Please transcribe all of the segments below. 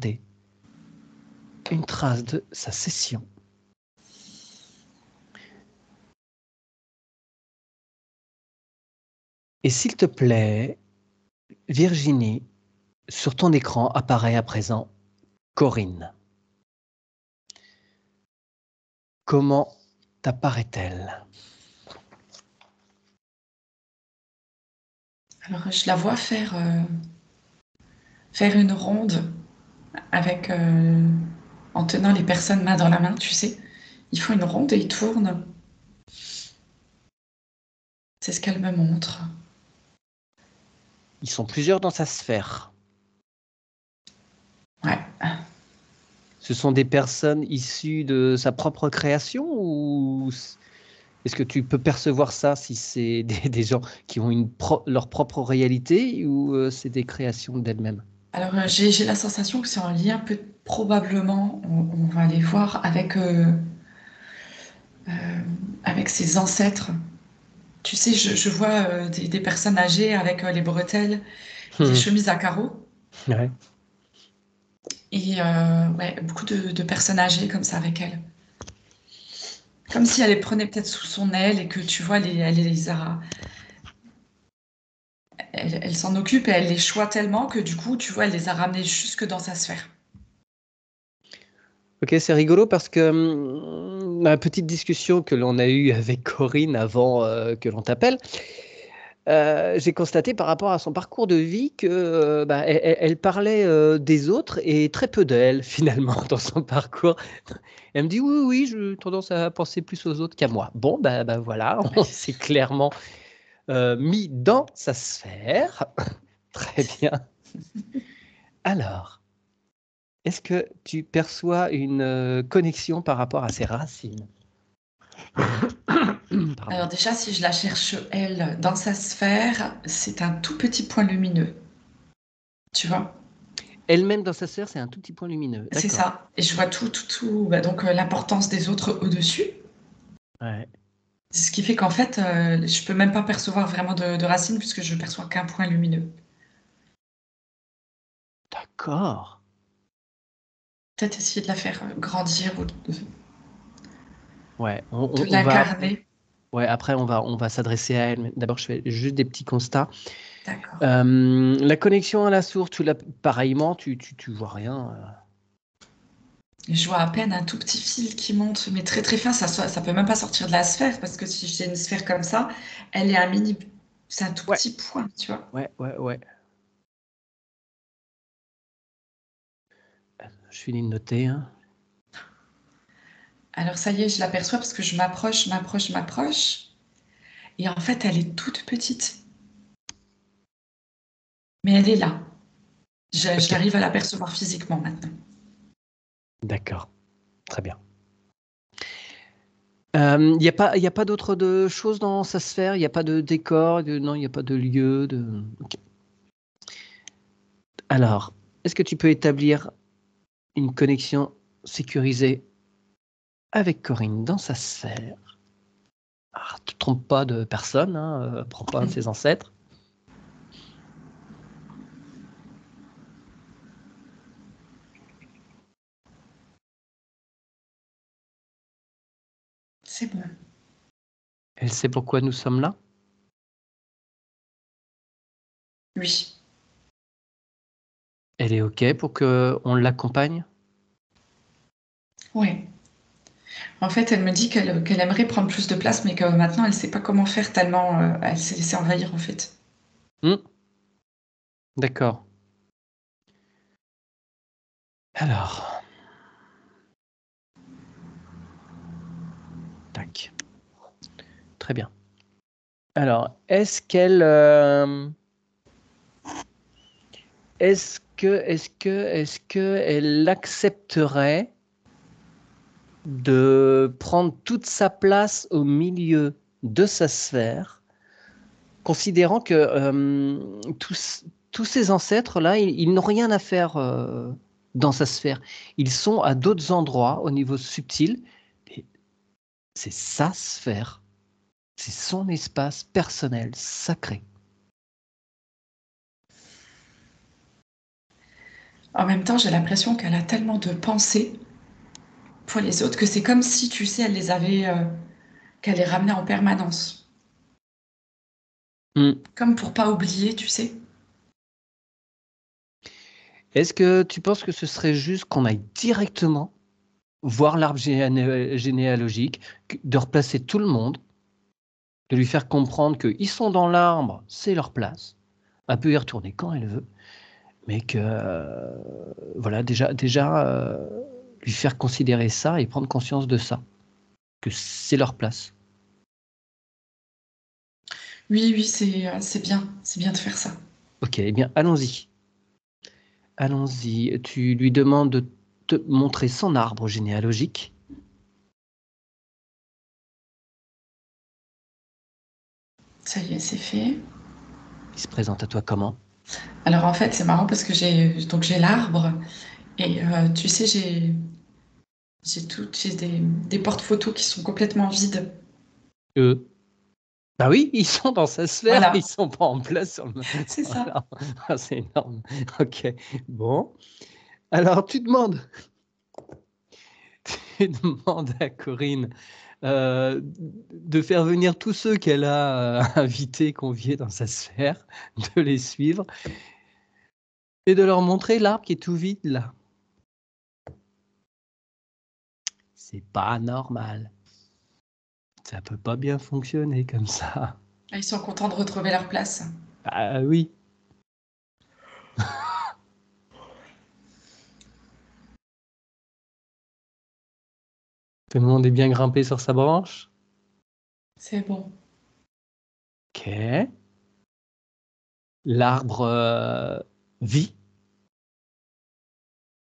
garder une trace de sa session. Et s'il te plaît, Virginie, sur ton écran apparaît à présent Corinne. Comment t'apparaît-elle? Alors, je la vois faire une ronde avec, en tenant les personnes main dans la main, tu sais. Ils font une ronde et ils tournent. C'est ce qu'elle me montre. Ils sont plusieurs dans sa sphère. Ouais. Ce sont des personnes issues de sa propre création ou est-ce que tu peux percevoir ça si c'est des gens qui ont leur propre réalité ou c'est des créations d'elles-mêmes? Alors, j'ai la sensation que c'est en lien, probablement, on va aller voir avec ses ancêtres. Tu sais, je vois des personnes âgées avec les bretelles et les chemises à carreaux. Ouais. Et ouais, beaucoup de personnes âgées comme ça avec elle. Comme si elle les prenait peut-être sous son aile et que tu vois, elle s'en occupe et elle les choisit tellement que du coup, tu vois, elle les a ramenés jusque dans sa sphère. Ok, c'est rigolo parce que la petite discussion que l'on a eue avec Corinne avant que l'on t'appelle, j'ai constaté par rapport à son parcours de vie que elle parlait des autres et très peu d'elle finalement dans son parcours. Elle me dit oui, oui, j'ai tendance à penser plus aux autres qu'à moi. Bon, voilà, on s'est clairement mis dans sa sphère. Très bien. Alors, est-ce que tu perçois une connexion par rapport à ses racines? Pardon. Alors déjà, si je la cherche, elle, dans sa sphère, c'est un tout petit point lumineux. Tu vois? Elle-même dans sa sphère, c'est un tout petit point lumineux. C'est D'accord. ça. Et je vois tout, bah, donc l'importance des autres au-dessus. Ouais. Ce qui fait qu'en fait, je peux même pas percevoir vraiment de racines puisque je perçois qu'un point lumineux. D'accord. Peut-être essayer de la faire grandir ou Ouais. de On va. l'incarner. Ouais. Après, on va s'adresser à elle. Mais d'abord, je fais juste des petits constats. D'accord. La connexion à la source, pareillement, tu vois rien. Je vois à peine un tout petit fil qui monte, mais très très fin. Ça peut même pas sortir de la sphère parce que si j'ai une sphère comme ça, elle est c'est un tout Ouais. petit point, tu vois. Ouais. Je finis de noter. Hein. Alors ça y est, je l'aperçois parce que je m'approche. Et en fait, elle est toute petite. Mais elle est là. Ok. J'arrive à l'apercevoir physiquement maintenant. D'accord. Très bien. Il y a pas d'autre de choses dans sa sphère. Il n'y a pas de décor. Non, il n'y a pas de lieu. Ok. Alors, est-ce que tu peux établir une connexion sécurisée avec Corinne dans sa sphère? Ah, te trompe pas de personne, hein, prends pas un de ses ancêtres. C'est bon. Elle sait pourquoi nous sommes là? Oui. Elle est OK pour qu'on l'accompagne? Ouais. En fait, elle me dit qu'elle aimerait prendre plus de place, mais que maintenant, elle ne sait pas comment faire tellement elle s'est laissée envahir, en fait. D'accord. Alors. Tac. Très bien. Alors, est-ce qu'elle... est-ce que elle accepterait de prendre toute sa place au milieu de sa sphère, considérant que tous ces ancêtres-là, ils n'ont rien à faire dans sa sphère. Ils sont à d'autres endroits au niveau subtil. Et c'est sa sphère. C'est son espace personnel, sacré. En même temps, j'ai l'impression qu'elle a tellement de pensées pour les autres que c'est comme si, tu sais, qu'elle les ramenait en permanence. Hmm. Comme pour pas oublier, tu sais. Est-ce que tu penses que ce serait juste qu'on aille directement voir l'arbre généalogique, de replacer tout le monde, de lui faire comprendre qu'ils sont dans l'arbre, c'est leur place, elle peut y retourner quand elle veut, mais que, voilà, déjà lui faire considérer ça et prendre conscience de ça, que c'est leur place. Oui, oui, c'est bien. C'est bien de faire ça. Ok, eh bien, allons-y. Allons-y. Tu lui demandes de te montrer son arbre généalogique. Ça y est, c'est fait. Il se présente à toi comment? Alors en fait, c'est marrant parce que j'ai l'arbre et tu sais, j'ai des porte-photos qui sont complètement vides. Eux. Bah oui, ils sont dans sa sphère, ils Voilà, sont pas en place sur le. c'est ça. Voilà. Ah, c'est énorme. Ok. Bon. Alors, tu demandes à Corinne de faire venir tous ceux qu'elle a invités, conviés dans sa sphère, de les suivre et de leur montrer l'arbre qui est tout vide là. C'est pas normal. Ça peut pas bien fonctionner comme ça. Ah, ils sont contents de retrouver leur place. Ah oui. Tout le monde est bien grimpé sur sa branche. C'est bon. Ok. L'arbre vit.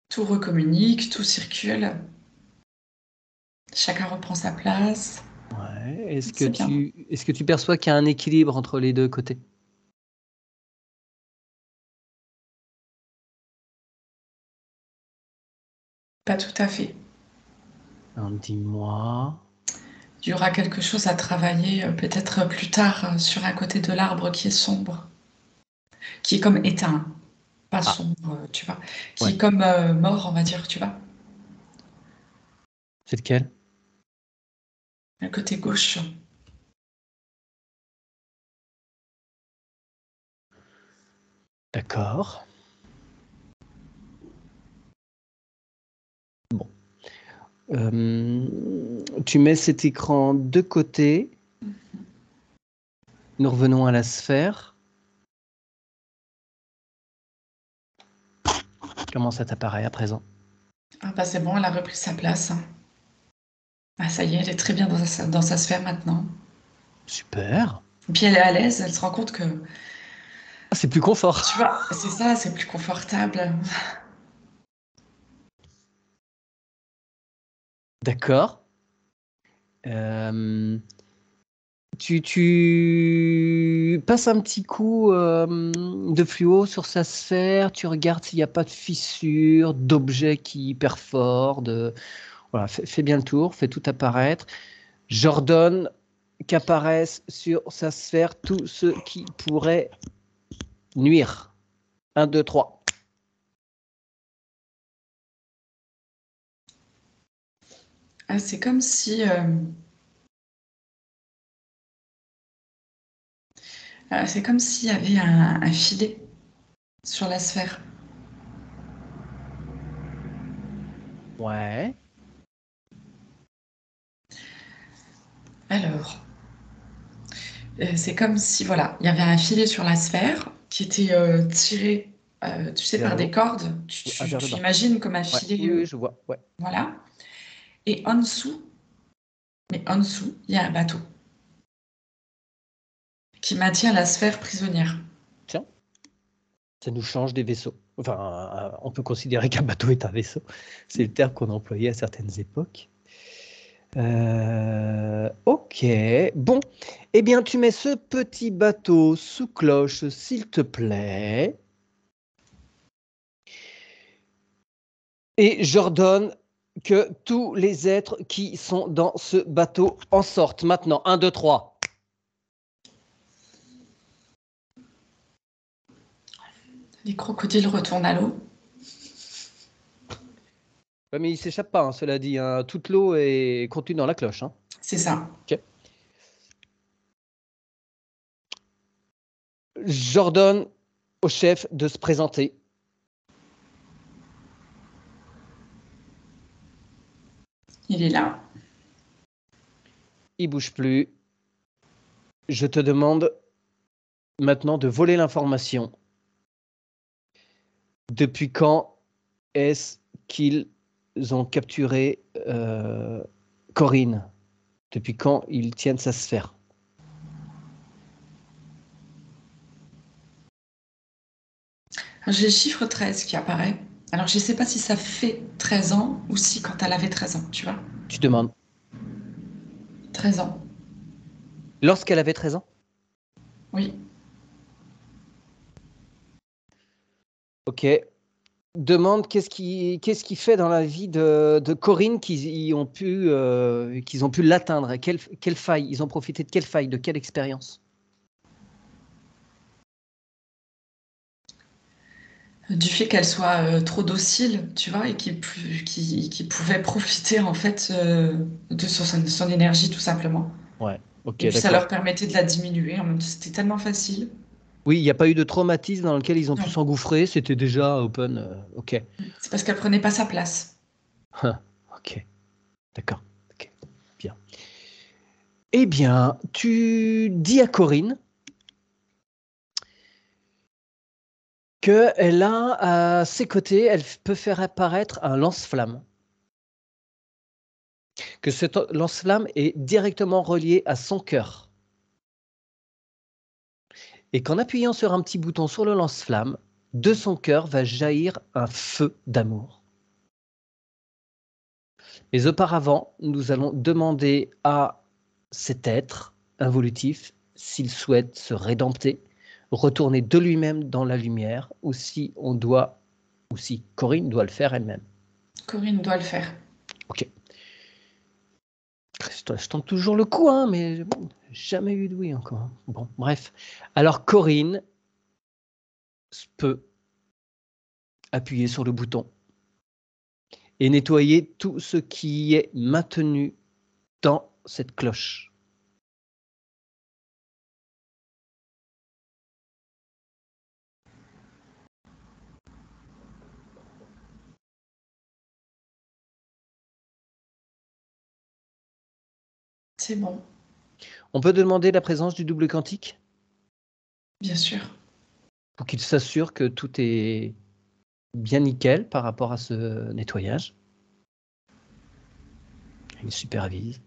Tout recommunique, tout circule. Chacun reprend sa place. Ouais. Est-ce que C'est bien. tu perçois qu'il y a un équilibre entre les deux côtés? Pas tout à fait. Alors, dis-moi. Il y aura quelque chose à travailler peut-être plus tard sur un côté de l'arbre qui est sombre, qui est comme éteint, pas Ah, sombre, tu vois, qui ouais. est comme mort, on va dire, tu vois, C'est lequel? le côté gauche. D'accord. Tu mets cet écran de côté. Nous revenons à la sphère. Comment ça t'apparaît à présent? Ah bah c'est bon, elle a repris sa place. Ah ça y est, elle est très bien dans sa sphère maintenant. Super. Et puis elle est à l'aise, elle se rend compte que, Ah, c'est plus confort. tu vois, c'est ça, c'est plus confortable. D'accord. Tu passes un petit coup de fluo sur sa sphère, tu regardes s'il n'y a pas de fissure, d'objets qui perforent. Voilà, fais bien le tour, fais tout apparaître. J'ordonne qu'apparaissent sur sa sphère tous ceux qui pourraient nuire. 1, 2, 3. Ah, c'est comme s'il y avait un filet sur la sphère. Ouais. Alors, c'est comme si, voilà, il y avait un filet sur la sphère qui était tiré, tu sais, Vers par le des haut. cordes. Ah, vers le Tu bas. imagines comme un Ouais. filet, Oui, oui, je vois. Ouais. voilà. Et en dessous, mais en dessous, il y a un bateau qui maintient la sphère prisonnière. Tiens, ça nous change des vaisseaux. Enfin, on peut considérer qu'un bateau est un vaisseau. C'est le terme qu'on employait à certaines époques. Ok. Bon. Eh bien, tu mets ce petit bateau sous cloche, s'il te plaît. Et j'ordonne que tous les êtres qui sont dans ce bateau en sortent maintenant. 1, 2, 3. Les crocodiles retournent à l'eau. Ouais, mais il s'échappe pas, hein, cela dit. Hein. Toute l'eau est contenue dans la cloche. Hein. C'est ça. Ok. J'ordonne au chef de se présenter. Il est là. Il bouge plus. Je te demande maintenant de voler l'information. Depuis quand est-ce qu'ils ont capturé Corinne? Depuis quand ils tiennent sa sphère? J'ai le chiffre 13 qui apparaît. Alors, je ne sais pas si ça fait 13 ans ou si quand elle avait 13 ans, tu vois. Tu demandes. 13 ans, Lorsqu'elle avait 13 ans? oui. Ok. Demande qu'est-ce qui fait dans la vie de Corinne qu'ils ont pu l'atteindre. Quelle faille? Ils ont profité de quelle faille? De quelle expérience? Du fait qu'elle soit trop docile, tu vois, et qui pouvait profiter en fait de son énergie tout simplement. Ouais. Ok, Et puis ça d'accord. leur permettait de la diminuer. En même temps, c'était tellement facile. Oui, il n'y a pas eu de traumatisme dans lequel ils ont pu Non, s'engouffrer. C'était déjà open. Ok. c'est parce qu'elle prenait pas sa place. Ok. D'accord. Ok. Bien. Eh bien, tu dis à Corinne qu'elle a à ses côtés, elle peut faire apparaître un lance-flamme. Que ce lance-flamme est directement relié à son cœur. Et qu'en appuyant sur un petit bouton sur le lance-flamme, de son cœur va jaillir un feu d'amour. Mais auparavant, nous allons demander à cet être involutif s'il souhaite se rédempter, retourner de lui-même dans la lumière, ou si Corinne doit le faire elle-même. Corinne doit le faire. Ok. Je tente toujours le coup, hein, mais bon, jamais eu de oui encore. Bon, bref. Alors Corinne peut appuyer sur le bouton et nettoyer tout ce qui est maintenu dans cette cloche. C'est bon, On peut demander la présence du double quantique bien sûr. pour qu'il s'assure que tout est bien nickel par rapport à ce nettoyage. Il supervise.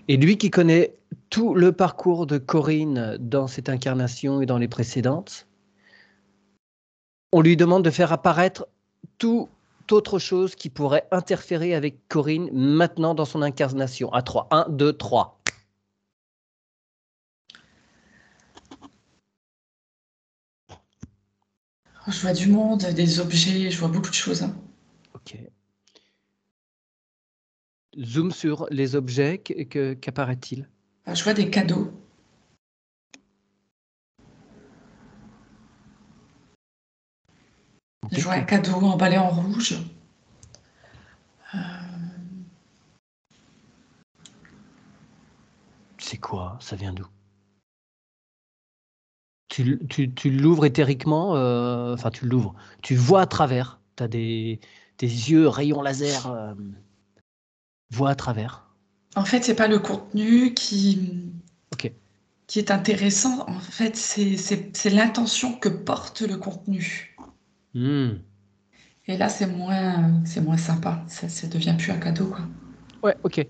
Et lui qui connaît tout le parcours de Corinne dans cette incarnation et dans les précédentes, on lui demande de faire apparaître toute autre chose qui pourrait interférer avec Corinne maintenant dans son incarnation. À 3. 1, 2, 3. Je vois du monde, des objets, je vois beaucoup de choses. Hein. Ok. Zoom sur les objets. Qu'apparaît-il? Je vois des cadeaux. Je vois un Okay. cadeau emballé en rouge. C'est quoi? Ça vient d'où? Tu l'ouvres éthériquement, enfin tu l'ouvres, tu vois à travers, tu as tes yeux rayons laser, voient à travers. En fait, c'est pas le contenu Ok. qui est intéressant. En fait, c'est l'intention que porte le contenu. Hmm. Et là, c'est moins sympa. Ça devient plus un cadeau, quoi. Ouais, ok.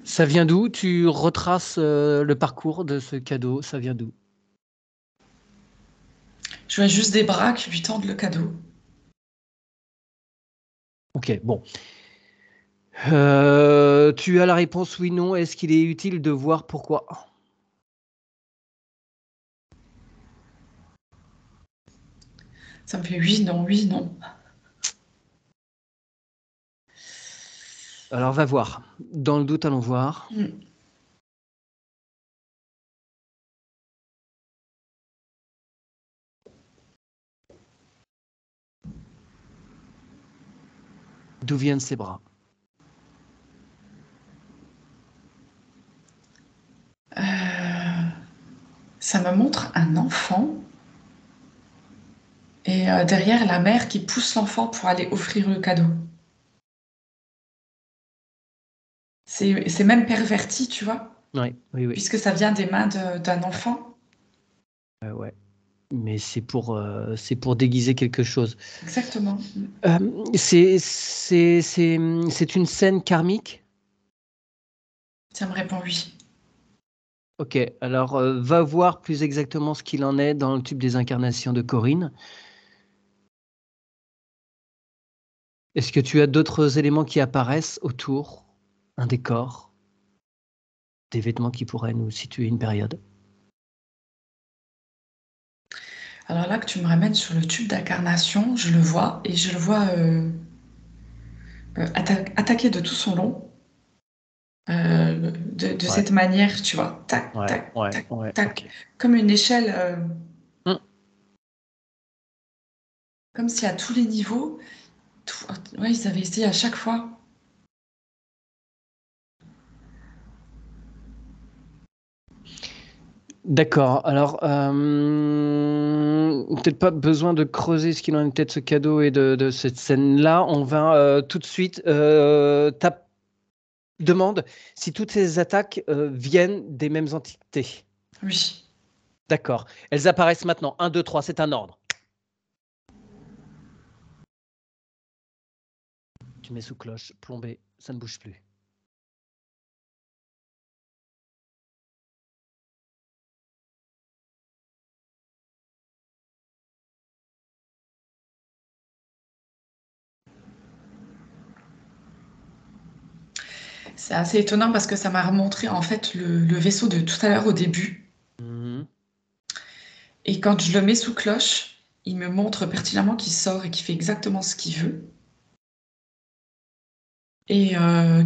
Ça vient d'où? Tu retraces le parcours de ce cadeau, ça vient d'où? Je vois juste des bras qui lui tendent le cadeau. Ok, bon. Tu as la réponse oui, non. Est-ce qu'il est utile de voir pourquoi? Ça me fait oui, non, oui, non. Alors va voir. Dans le doute, allons voir. Hmm. D'où viennent ces bras? Ça me montre un enfant et derrière la mère qui pousse l'enfant pour aller offrir le cadeau. C'est même perverti, tu vois, Oui, oui, oui. puisque ça vient des mains d'un Ouais, enfant. ouais. Mais c'est pour déguiser quelque chose. Exactement. C'est une scène karmique? Ça me répond oui. Ok, alors va voir plus exactement ce qu'il en est dans le tube des incarnations de Corinne. Est-ce que tu as d'autres éléments qui apparaissent autour? Un décor? Des vêtements qui pourraient nous situer une période? Alors là que tu me ramènes sur le tube d'incarnation, je le vois et je le vois attaquer de tout son long de Ouais, cette manière, tu vois, tac, ouais, tac, ouais, tac, ouais, tac, ok. comme une échelle, Hum. comme si à tous les niveaux, ouais, ils avaient essayé à chaque fois. D'accord, alors peut-être pas besoin de creuser ce qu'il en était de ce cadeau et de cette scène-là. On va tout de suite demande si toutes ces attaques viennent des mêmes entités. Oui. D'accord. Elles apparaissent maintenant. 1, 2, 3, c'est un ordre. Tu mets sous cloche, plombé, ça ne bouge plus. C'est assez étonnant parce que ça m'a remontré en fait le vaisseau de tout à l'heure au début. Mhm. Et quand je le mets sous cloche, il me montre pertinemment qu'il sort et qu'il fait exactement ce qu'il veut. Et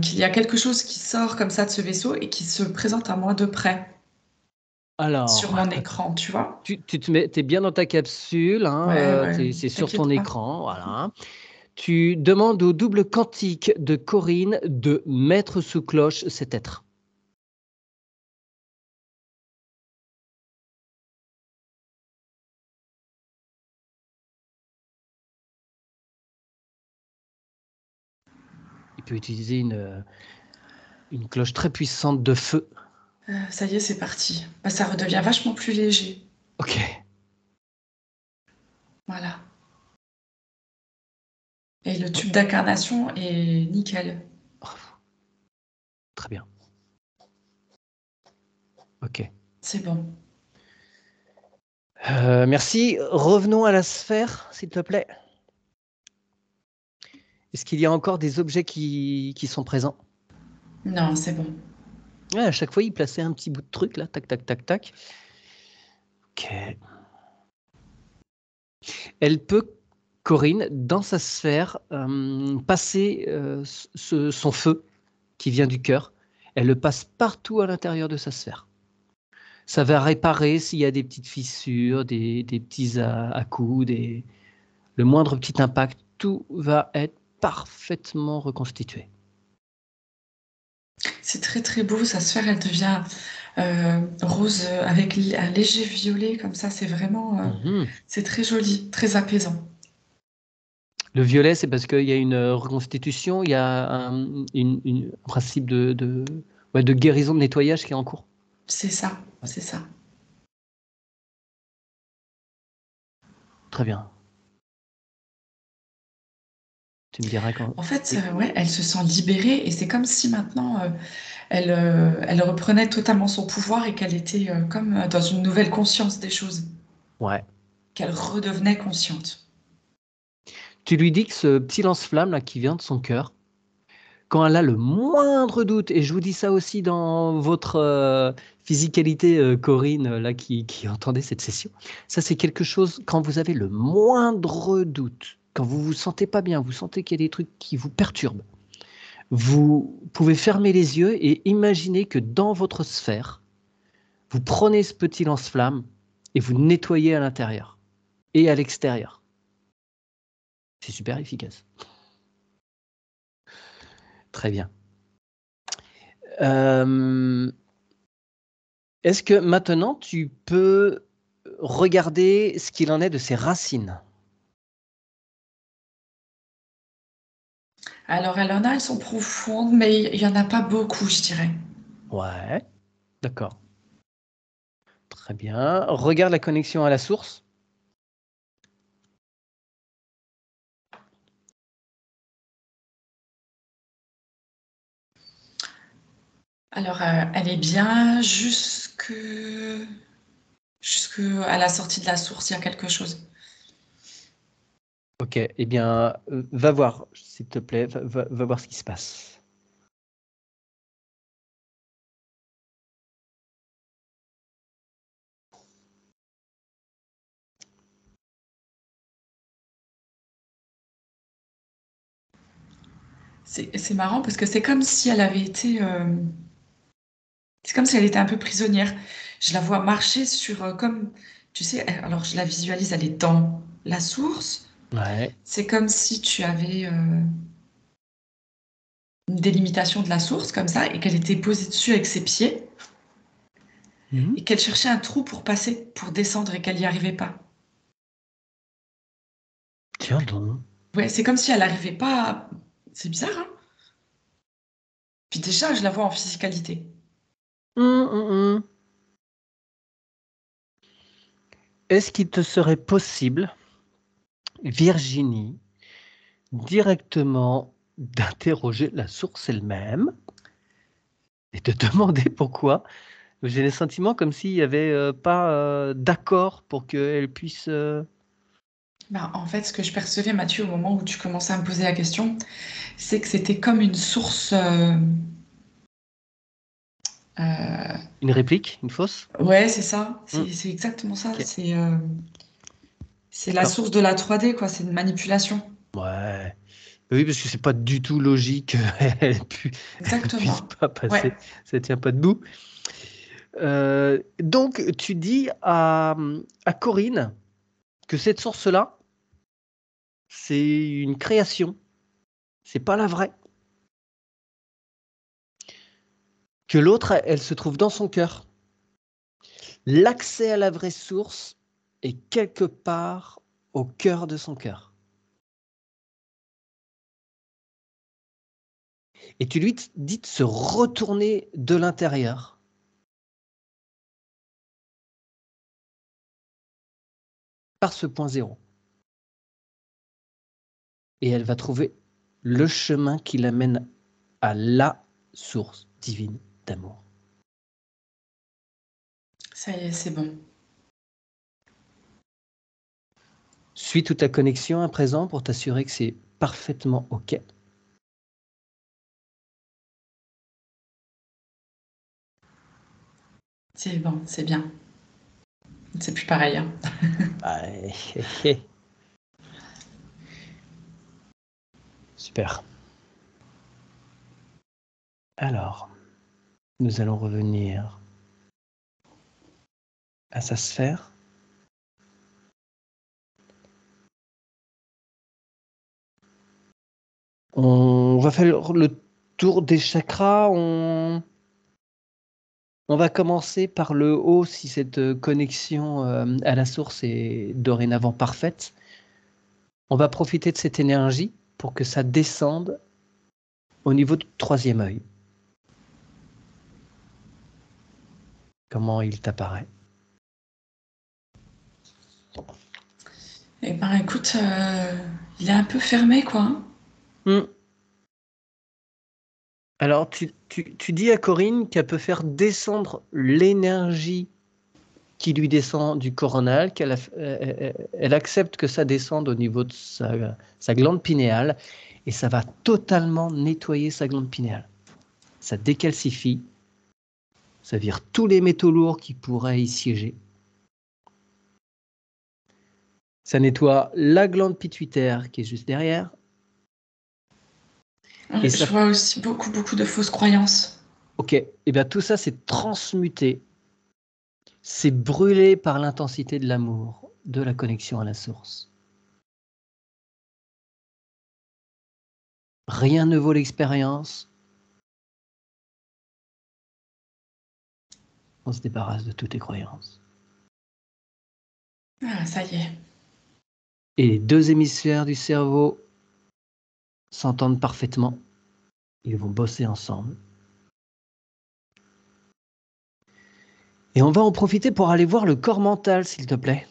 qu'il y a quelque chose qui sort comme ça de ce vaisseau et qui se présente à moi de près sur Alors, mon écran, tu vois? tu te mets, t'es bien dans ta capsule, hein, Ouais, ouais, c'est sur ton t'inquiète pas. écran, voilà. Tu demandes au double quantique de Corinne de mettre sous cloche cet être. Il peut utiliser une cloche très puissante de feu. Ça y est, c'est parti. Bah, ça redevient vachement plus léger. Ok. Voilà. Et le tube d'incarnation est nickel. Oh, très bien. Ok. C'est bon. Merci. Revenons à la sphère, s'il te plaît. Est-ce qu'il y a encore des objets qui sont présents? Non, c'est bon. Ouais, à chaque fois, il plaçait un petit bout de truc, là. Tac, tac, tac, tac. Ok. Elle peut, Corinne, dans sa sphère, passer son feu qui vient du cœur. Elle le passe partout à l'intérieur de sa sphère. Ça va réparer s'il y a des petites fissures, des petits à-coups, le moindre petit impact. Tout va être parfaitement reconstitué. C'est très très beau. Sa sphère, elle devient rose avec un léger violet comme ça. C'est vraiment, Mhm. c'est très joli, très apaisant. Le violet, c'est parce qu'il y a une reconstitution, il y a un principe ouais, de guérison, de nettoyage qui est en cours. C'est ça, Ouais. c'est ça. Très bien. Tu me diras quand. En fait, Oui. ouais, elle se sent libérée et c'est comme si maintenant elle reprenait totalement son pouvoir et qu'elle était comme dans une nouvelle conscience des choses, Ouais. qu'elle redevenait consciente. Tu lui dis que ce petit lance-flamme là qui vient de son cœur, quand elle a le moindre doute, et je vous dis ça aussi dans votre physicalité, Corinne, là qui entendait cette session, ça c'est quelque chose, quand vous avez le moindre doute, quand vous vous sentez pas bien, vous sentez qu'il y a des trucs qui vous perturbent, vous pouvez fermer les yeux et imaginer que dans votre sphère, vous prenez ce petit lance-flamme et vous nettoyez à l'intérieur et à l'extérieur. C'est super efficace. Très bien. Est-ce que maintenant tu peux regarder ce qu'il en est de ses racines? Alors, elles sont profondes, mais il y en a pas beaucoup, je dirais. Ouais, d'accord. Très bien. Regarde la connexion à la source. Alors, elle est bien jusque à la sortie de la source, il y a quelque chose. Ok, eh bien, va voir, s'il te plaît, va voir ce qui se passe. C'est marrant parce que c'est comme si elle avait été, c'est comme si elle était un peu prisonnière. Je la vois marcher sur, comme, tu sais, alors je la visualise, elle est dans la source. Ouais. C'est comme si tu avais une délimitation de la source comme ça et qu'elle était posée dessus avec ses pieds Mhm. et qu'elle cherchait un trou pour passer, pour descendre et qu'elle n'y arrivait pas. Tiens donc. Ouais, c'est comme si elle n'arrivait pas à... C'est bizarre, hein? Puis déjà, je la vois en physicalité. Hum. Est-ce qu'il te serait possible, Virginie, directement d'interroger la source elle-même et de demander pourquoi? J'ai le sentiment comme s'il n'y avait pas d'accord pour qu'elle puisse... Ben, en fait, ce que je percevais, Mathieu, au moment où tu commençais à me poser la question, c'est que c'était comme une source. Euh, Une réplique, une fausse? ouais, c'est ça. Hum, C'est exactement ça. ok, C'est la d'accord. source de la 3D, quoi. C'est une manipulation. Ouais. Oui, parce que c'est pas du tout logique qu'elle puisse Exactement. pas Ouais. passer. Ça tient pas debout. Donc, tu dis à Corinne que cette source-là, c'est une création. C'est pas la vraie. Que l'autre, elle se trouve dans son cœur. L'accès à la vraie source est quelque part au cœur de son cœur. Et tu lui dis de se retourner de l'intérieur par ce point zéro. Et elle va trouver le chemin qui l'amène à la source divine d'amour. Ça y est, c'est bon. Suis toute ta connexion à présent pour t'assurer que c'est parfaitement OK. C'est bon, c'est bien. C'est plus pareil, hein. Ah, super. Alors, nous allons revenir à sa sphère. On va faire le tour des chakras. On va commencer par le haut si cette connexion à la source est dorénavant parfaite. On va profiter de cette énergie pour que ça descende au niveau du troisième œil. Comment il t'apparaît? Eh ben, écoute, il est un peu fermé, quoi, hein. Hmm. Alors, tu dis à Corinne qu'elle peut faire descendre l'énergie qui lui descend du coronal, elle accepte que ça descende au niveau de sa glande pinéale, et ça va totalement nettoyer sa glande pinéale. Ça décalcifie, ça vire tous les métaux lourds qui pourraient y siéger. Ça nettoie la glande pituitaire qui est juste derrière, et ça... Je vois aussi beaucoup de fausses croyances. Ok, et bien tout ça c'est transmuté, c'est brûlé par l'intensité de l'amour, de la connexion à la source. Rien ne vaut l'expérience. On se débarrasse de toutes tes croyances. Ah, ça y est. Et les deux hémisphères du cerveau s'entendent parfaitement. Ils vont bosser ensemble. Et on va en profiter pour aller voir le corps mental, s'il te plaît.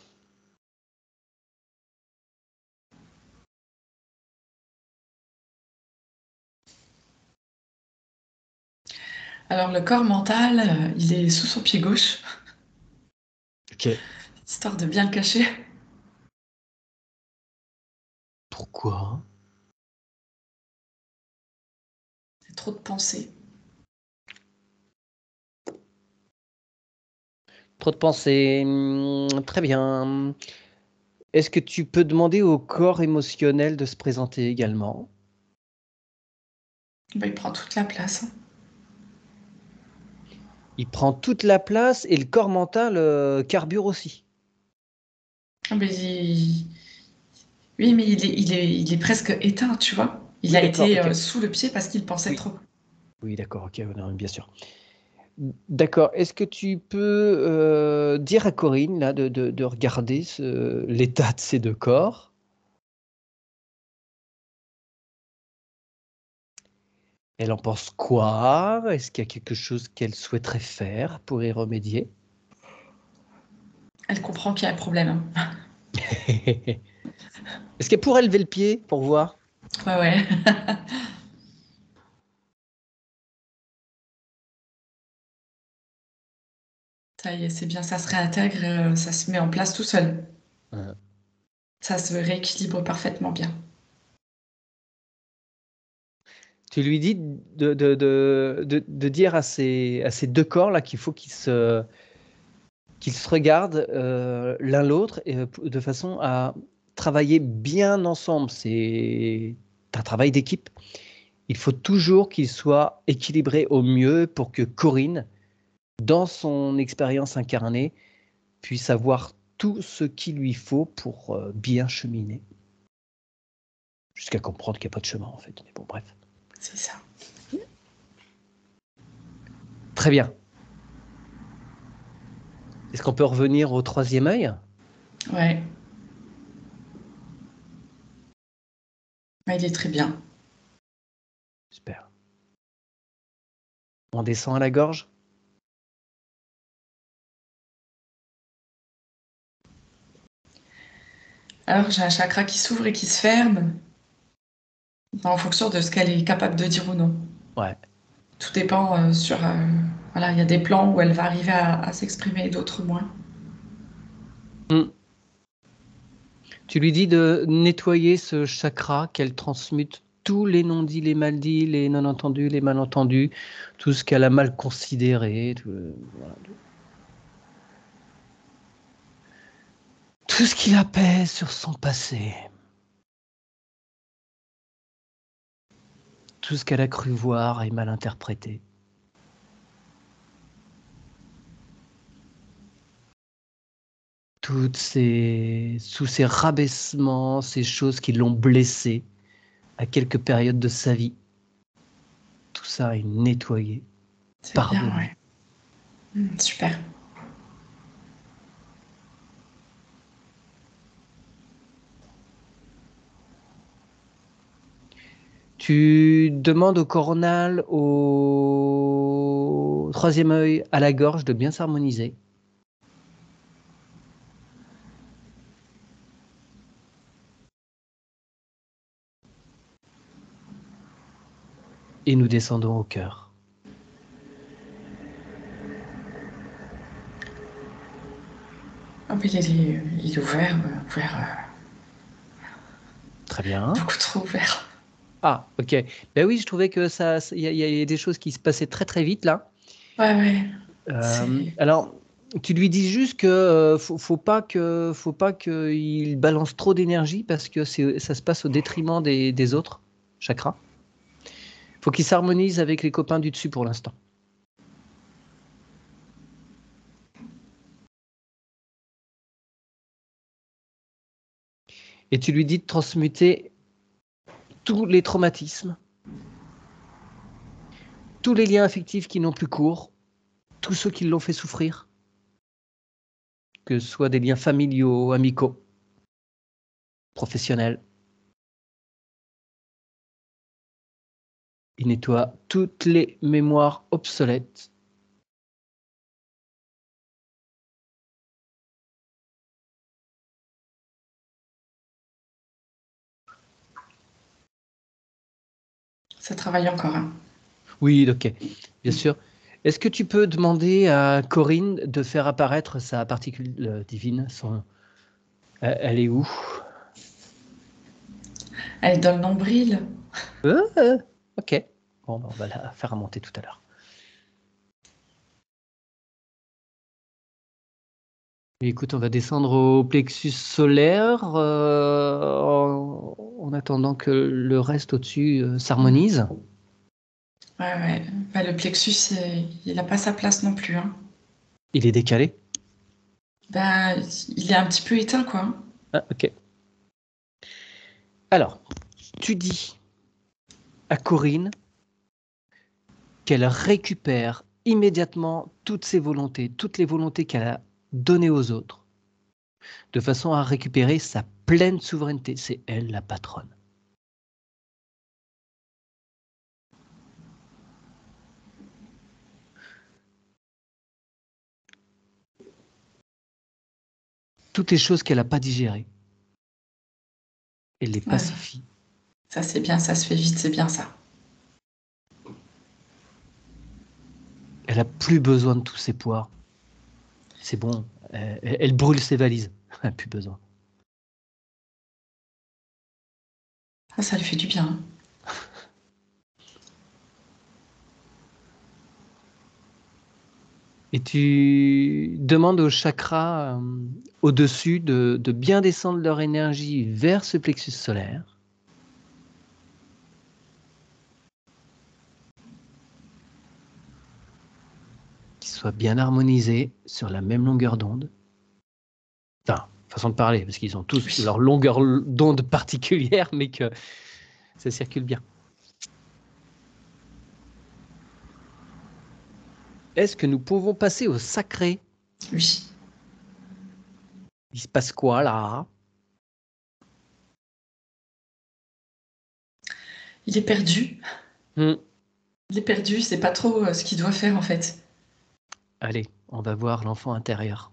Alors, le corps mental, il est sous son pied gauche, Ok. histoire de bien le cacher. Pourquoi? C'est trop de pensées. Trop de pensées. Très bien. Est-ce que tu peux demander au corps émotionnel de se présenter également? Bah, il prend toute la place. Il prend toute la place et le corps mental carbure aussi. Ah, mais oui, mais il est presque éteint, tu vois. Il Oui, a d'accord, été ok. sous le pied parce qu'il pensait Oui, trop. oui, d'accord, ok, non, bien sûr. D'accord. Est-ce que tu peux dire à Corinne là, de regarder l'état de ces deux corps? Elle en pense quoi? Est-ce qu'il y a quelque chose qu'elle souhaiterait faire pour y remédier? Elle comprend qu'il y a un problème, hein. Est-ce qu'elle pourrait lever le pied pour voir? Ouais, ouais. Ça y est, c'est bien, ça se réintègre, ça se met en place tout seul. Hein. Ça se rééquilibre parfaitement bien. Tu lui dis de dire à ces deux corps là qu'il faut qu'ils se regardent l'un l'autre et, de façon à travailler bien ensemble. C'est un travail d'équipe. Il faut toujours qu'ils soient équilibrés au mieux pour que Corinne, dans son expérience incarnée, puisse avoir tout ce qu'il lui faut pour bien cheminer. Jusqu'à comprendre qu'il n'y a pas de chemin en fait. Mais bon, bref. C'est ça. Très bien. Est-ce qu'on peut revenir au troisième œil? Ouais. Ouais, il est très bien. Super. On descend à la gorge? Alors, j'ai un chakra qui s'ouvre et qui se ferme en fonction de ce qu'elle est capable de dire ou non. Ouais. Tout dépend sur... voilà, il y a des plans où elle va arriver à s'exprimer, d'autres moins. Hmm. Tu lui dis de nettoyer ce chakra, qu'elle transmute tous les non-dits, les mal-dits, les non-entendus, les malentendus, tout ce qu'elle a mal considéré, voilà, tout ce qui la pèse sur son passé, tout ce qu'elle a cru voir et mal interprété. Tous ces rabaissements, ces choses qui l'ont blessée à quelques périodes de sa vie. Tout ça est nettoyé, C'est bien, pardonné. ouais. Super. Tu demandes au coronal, au troisième œil, à la gorge de bien s'harmoniser. Et nous descendons au cœur. Ah oui, il est ouvert, Très bien. beaucoup trop ouvert. Ah, ok. Ben oui, je trouvais que il y a des choses qui se passaient très très vite là. Ouais, ouais. C'est... Alors, tu lui dis juste que faut pas qu'il balance trop d'énergie parce que ça se passe au détriment des autres chakras. Faut qu'il s'harmonise avec les copains du dessus pour l'instant. Et tu lui dis de transmuter tous les traumatismes, tous les liens affectifs qui n'ont plus cours, tous ceux qui l'ont fait souffrir, que ce soit des liens familiaux, amicaux, professionnels. Il nettoie toutes les mémoires obsolètes. Ça travaille encore, hein. Oui, ok, bien sûr. Est-ce que tu peux demander à Corinne de faire apparaître sa particule divine Elle est où? Elle est dans le nombril. Ok. Bon, on va la faire remonter tout à l'heure. Écoute, on va descendre au plexus solaire en attendant que le reste au-dessus s'harmonise. Ouais. Bah, le plexus, il n'a pas sa place non plus, hein. Il est décalé. Bah, il est un petit peu éteint, quoi, hein. Ah, ok. Alors, tu dis à Corinne qu'elle récupère immédiatement toutes ses volontés, toutes les volontés qu'elle a données aux autres, de façon à récupérer sa pleine souveraineté. C'est elle la patronne. Toutes les choses qu'elle n'a pas digérées, elle les Ouais. pacifie. Ça, c'est bien, ça se fait vite, c'est bien ça. Elle n'a plus besoin de tous ses poids. C'est bon, elle brûle ses valises. Elle n'a plus besoin. Ça lui fait du bien, hein. Et tu demandes aux chakras au-dessus de bien descendre leur énergie vers ce plexus solaire. Qu'ils soient bien harmonisés sur la même longueur d'onde. Enfin, façon de parler, parce qu'ils ont tous Oui. leur longueur d'onde particulière, mais que ça circule bien. Est-ce que nous pouvons passer au sacré? Oui. Il se passe quoi là? Il est perdu. Hmm. Il est perdu, il sait pas trop ce qu'il doit faire, en fait. Allez, on va voir l'enfant intérieur.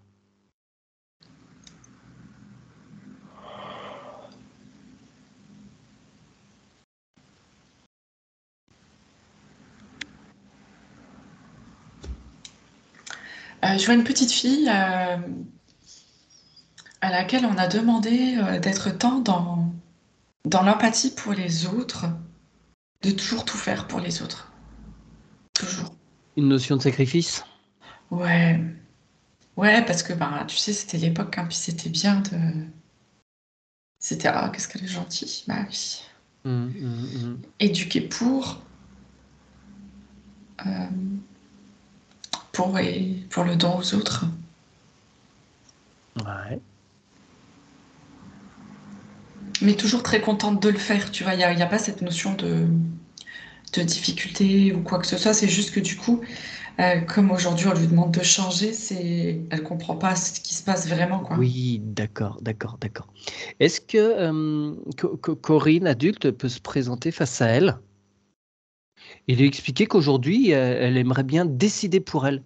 Je vois une petite fille à laquelle on a demandé d'être tant dans l'empathie pour les autres, de toujours tout faire pour les autres. Toujours. Une notion de sacrifice? Ouais. Ouais, parce que bah, tu sais, c'était l'époque, hein, puis c'était bien de. C'était ah, qu'est-ce qu'elle est gentille. Bah oui. Hmm. Éduquer euh, pour le don aux autres. Ouais. Mais toujours très contente de le faire, tu vois. Il y a pas cette notion de difficulté ou quoi que ce soit. C'est juste que du coup, comme aujourd'hui on lui demande de changer, elle comprend pas ce qui se passe vraiment, quoi. Oui, d'accord. Est-ce que Corinne, adulte, peut se présenter face à elle et lui expliquer qu'aujourd'hui, elle aimerait bien décider pour elle?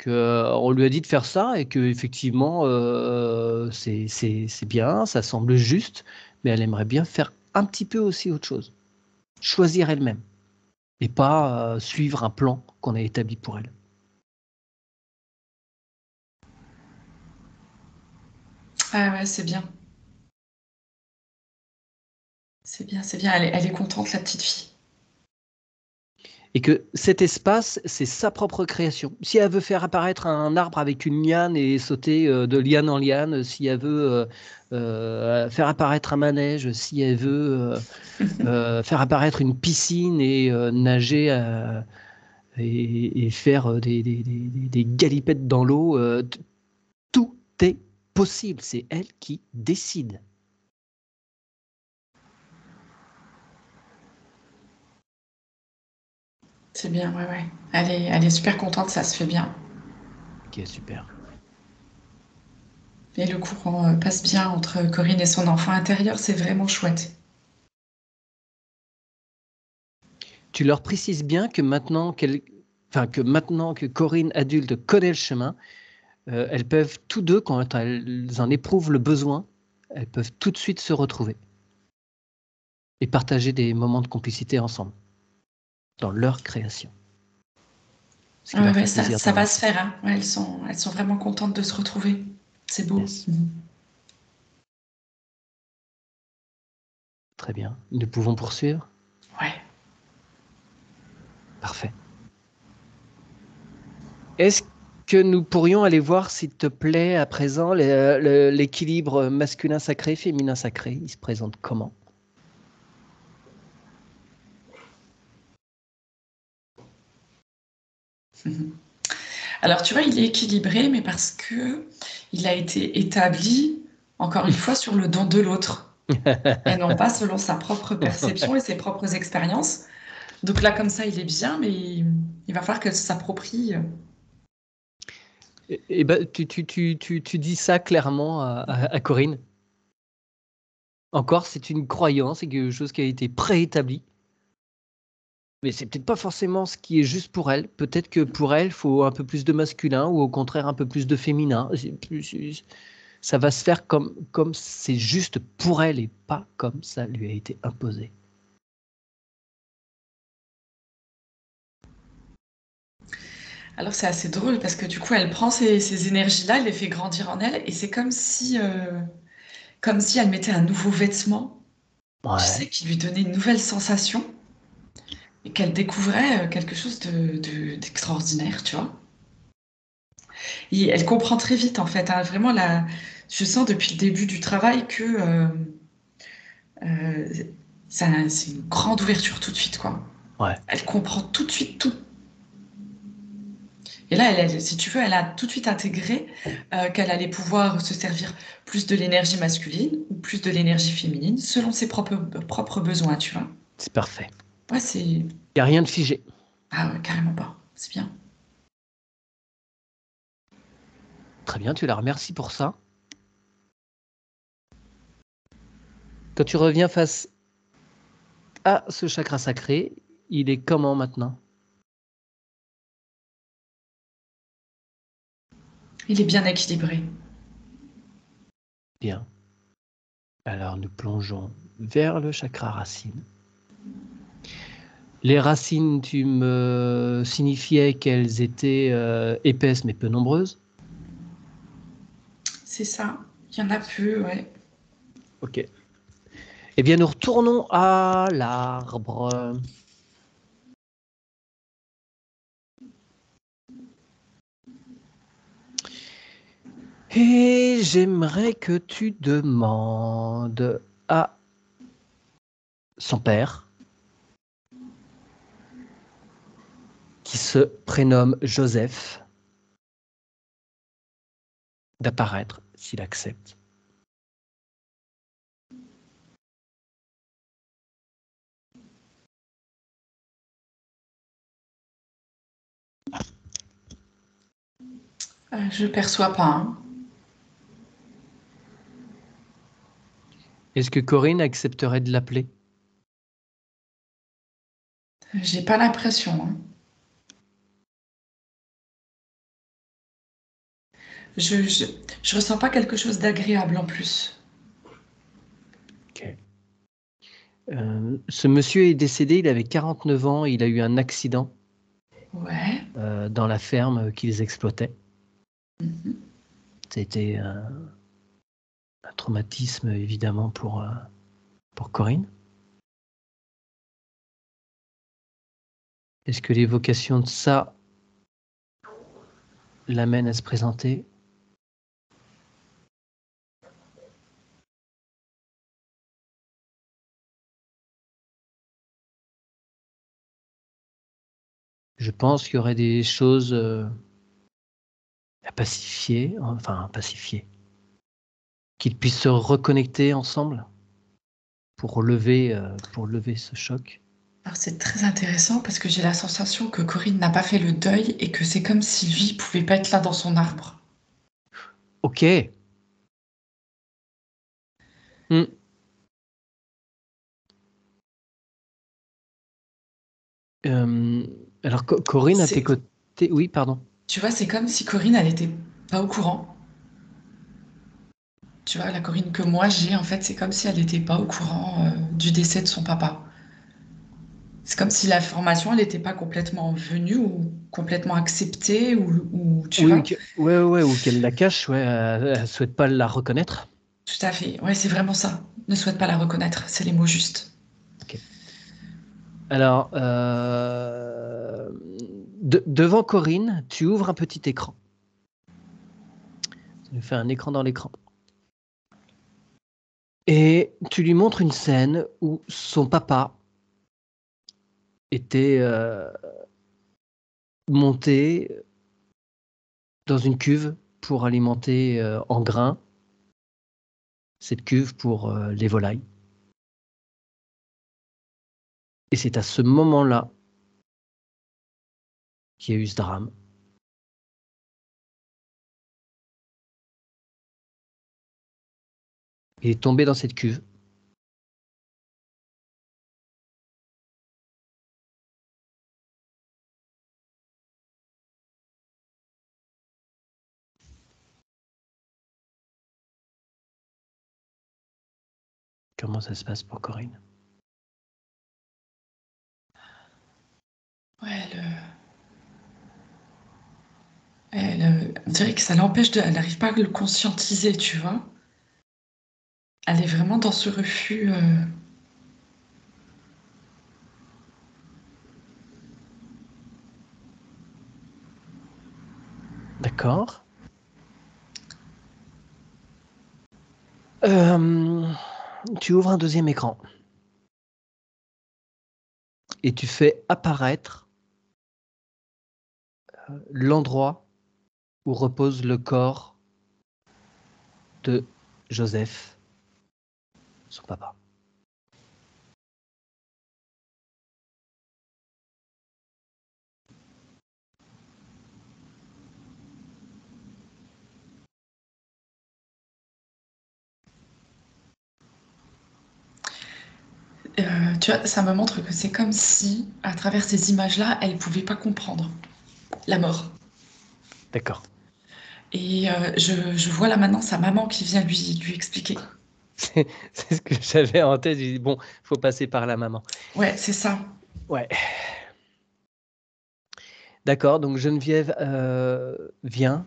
On lui a dit de faire ça et que effectivement c'est bien, ça semble juste, mais elle aimerait bien faire un petit peu aussi autre chose. Choisir elle-même et pas suivre un plan qu'on a établi pour elle. Ah ouais, c'est bien. C'est bien, c'est bien. Elle est contente, la petite fille. Et que cet espace, c'est sa propre création. Si elle veut faire apparaître un arbre avec une liane et sauter de liane en liane, si elle veut faire apparaître un manège, si elle veut faire apparaître une piscine et nager et faire des galipettes dans l'eau, tout est possible. C'est elle qui décide. C'est bien, ouais, ouais. Elle est super contente, ça se fait bien. Ok, super. Et le courant passe bien entre Corinne et son enfant intérieur, c'est vraiment chouette. Tu leur précises bien que maintenant que Corinne adulte connaît le chemin, elles peuvent tous deux, quand elles en éprouvent le besoin, elles peuvent tout de suite se retrouver et partager des moments de complicité ensemble dans leur création. Ce qui Ouais, leur ouais, fait ça, plaisir ça d'avoir va se ça. faire, hein. Ouais, elles sont vraiment contentes de se retrouver. C'est beau. Yes. Très bien. Nous pouvons poursuivre. Ouais. Parfait. Est-ce que nous pourrions aller voir, s'il te plaît, à présent, l'équilibre masculin sacré, féminin sacré? Il se présente comment? Alors, tu vois, il est équilibré, mais parce que il a été établi, encore une fois, sur le don de l'autre, et non pas selon sa propre perception et ses propres expériences. Donc là, comme ça, il est bien, mais il va falloir qu'elle s'approprie. Et ben, tu dis ça clairement à Corinne. Encore, c'est une croyance, c'est quelque chose qui a été préétabli. Mais c'est peut-être pas forcément ce qui est juste pour elle. Peut-être que pour elle, il faut un peu plus de masculin ou au contraire un peu plus de féminin. Ça va se faire comme c'est juste pour elle et pas comme ça lui a été imposé. Alors, c'est assez drôle parce que du coup, elle prend ces énergies-là, elle les fait grandir en elle, et c'est comme si elle mettait un nouveau vêtement, tu Ouais, sais, qui lui donnait une nouvelle sensation et qu'elle découvrait quelque chose d'extraordinaire, tu vois. Et elle comprend très vite, en fait, hein. Vraiment, là, je sens depuis le début du travail que euh, c'est une grande ouverture tout de suite, quoi. ouais. Elle comprend tout de suite tout. Et là, si tu veux, elle a tout de suite intégré qu'elle allait pouvoir se servir plus de l'énergie masculine ou plus de l'énergie féminine selon ses propres besoins, tu vois. C'est parfait. Ouais, c'est... Il n'y a rien de figé. Ah ouais, carrément pas. C'est bien. Très bien, tu la remercies pour ça. Quand tu reviens face à ce chakra sacré, il est comment maintenant? Il est bien équilibré. Bien. Alors nous plongeons vers le chakra racine. Les racines, tu me signifiais qu'elles étaient épaisses mais peu nombreuses. C'est ça. Il y en a peu, ouais. Ok. Eh bien, nous retournons à l'arbre. Et j'aimerais que tu demandes à son père, qui se prénomme Joseph, d'apparaître s'il accepte. Je perçois pas, hein. Est-ce que Corinne accepterait de l'appeler? J'ai pas l'impression, hein. Je, je, je ressens pas quelque chose d'agréable en plus. Ok. Ce monsieur est décédé, il avait 49 ans, il a eu un accident Ouais. dans la ferme qu'ils exploitaient. Mhm. C'était un traumatisme évidemment pour Corinne. Est-ce que l'évocation de ça l'amène à se présenter? Je pense qu'il y aurait des choses à pacifier, enfin pacifier, qu'ils puissent se reconnecter ensemble pour lever ce choc. Alors c'est très intéressant parce que j'ai la sensation que Corinne n'a pas fait le deuil et que c'est comme si Vie pouvait pas être là dans son arbre. Ok. Hmm. Euh, alors, Corinne, à tes C'est, côtés. Oui, pardon. tu vois, c'est comme si Corinne, elle était pas au courant. Tu vois, la Corinne que moi j'ai, en fait, c'est comme si elle n'était pas au courant du décès de son papa. C'est comme si l'information, elle n'était pas complètement venue ou complètement acceptée ou tu Oui, vois. ouais, ouais, ou qu'elle la cache, ouais, elle souhaite pas la reconnaître. Tout à fait. Ouais, c'est vraiment ça. Ne souhaite pas la reconnaître, c'est les mots justes. Ok. Alors, devant Corinne, tu ouvres un petit écran. Tu lui fais un écran dans l'écran. Et tu lui montres une scène où son papa était monté dans une cuve pour alimenter en grains cette cuve pour les volailles. Et c'est à ce moment-là qu'il y a eu ce drame. Il est tombé dans cette cuve. Comment ça se passe pour Corinne? Ouais, on dirait que ça l'empêche de. Elle n'arrive pas à le conscientiser, tu vois. Elle est vraiment dans ce refus. D'accord. Euh, Tu ouvres un deuxième écran et tu fais apparaître l'endroit où repose le corps de Joseph, son papa. Tu vois, ça me montre que c'est comme si, à travers ces images-là, elle pouvait pas comprendre la mort. D'accord. Et je vois là maintenant sa maman qui vient lui expliquer. C'est ce que j'avais en tête. J'ai dit, bon, faut passer par la maman. Ouais, c'est ça. Ouais. D'accord, donc Geneviève vient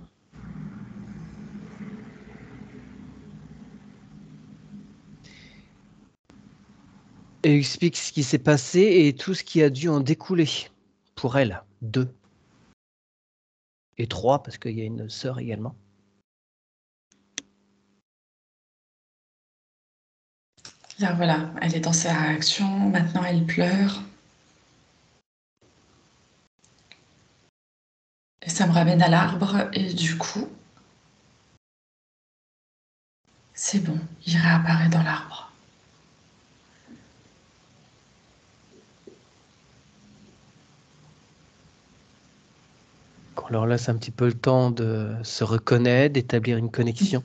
et explique ce qui s'est passé et tout ce qui a dû en découler pour elle. Deux. Et trois, parce qu'il y a une sœur également. Là, voilà, elle est dans sa réaction. Maintenant, elle pleure. Et ça me ramène à l'arbre. Et du coup, c'est bon, il réapparaît dans l'arbre. Qu'on leur laisse un petit peu le temps de se reconnaître, d'établir une connexion.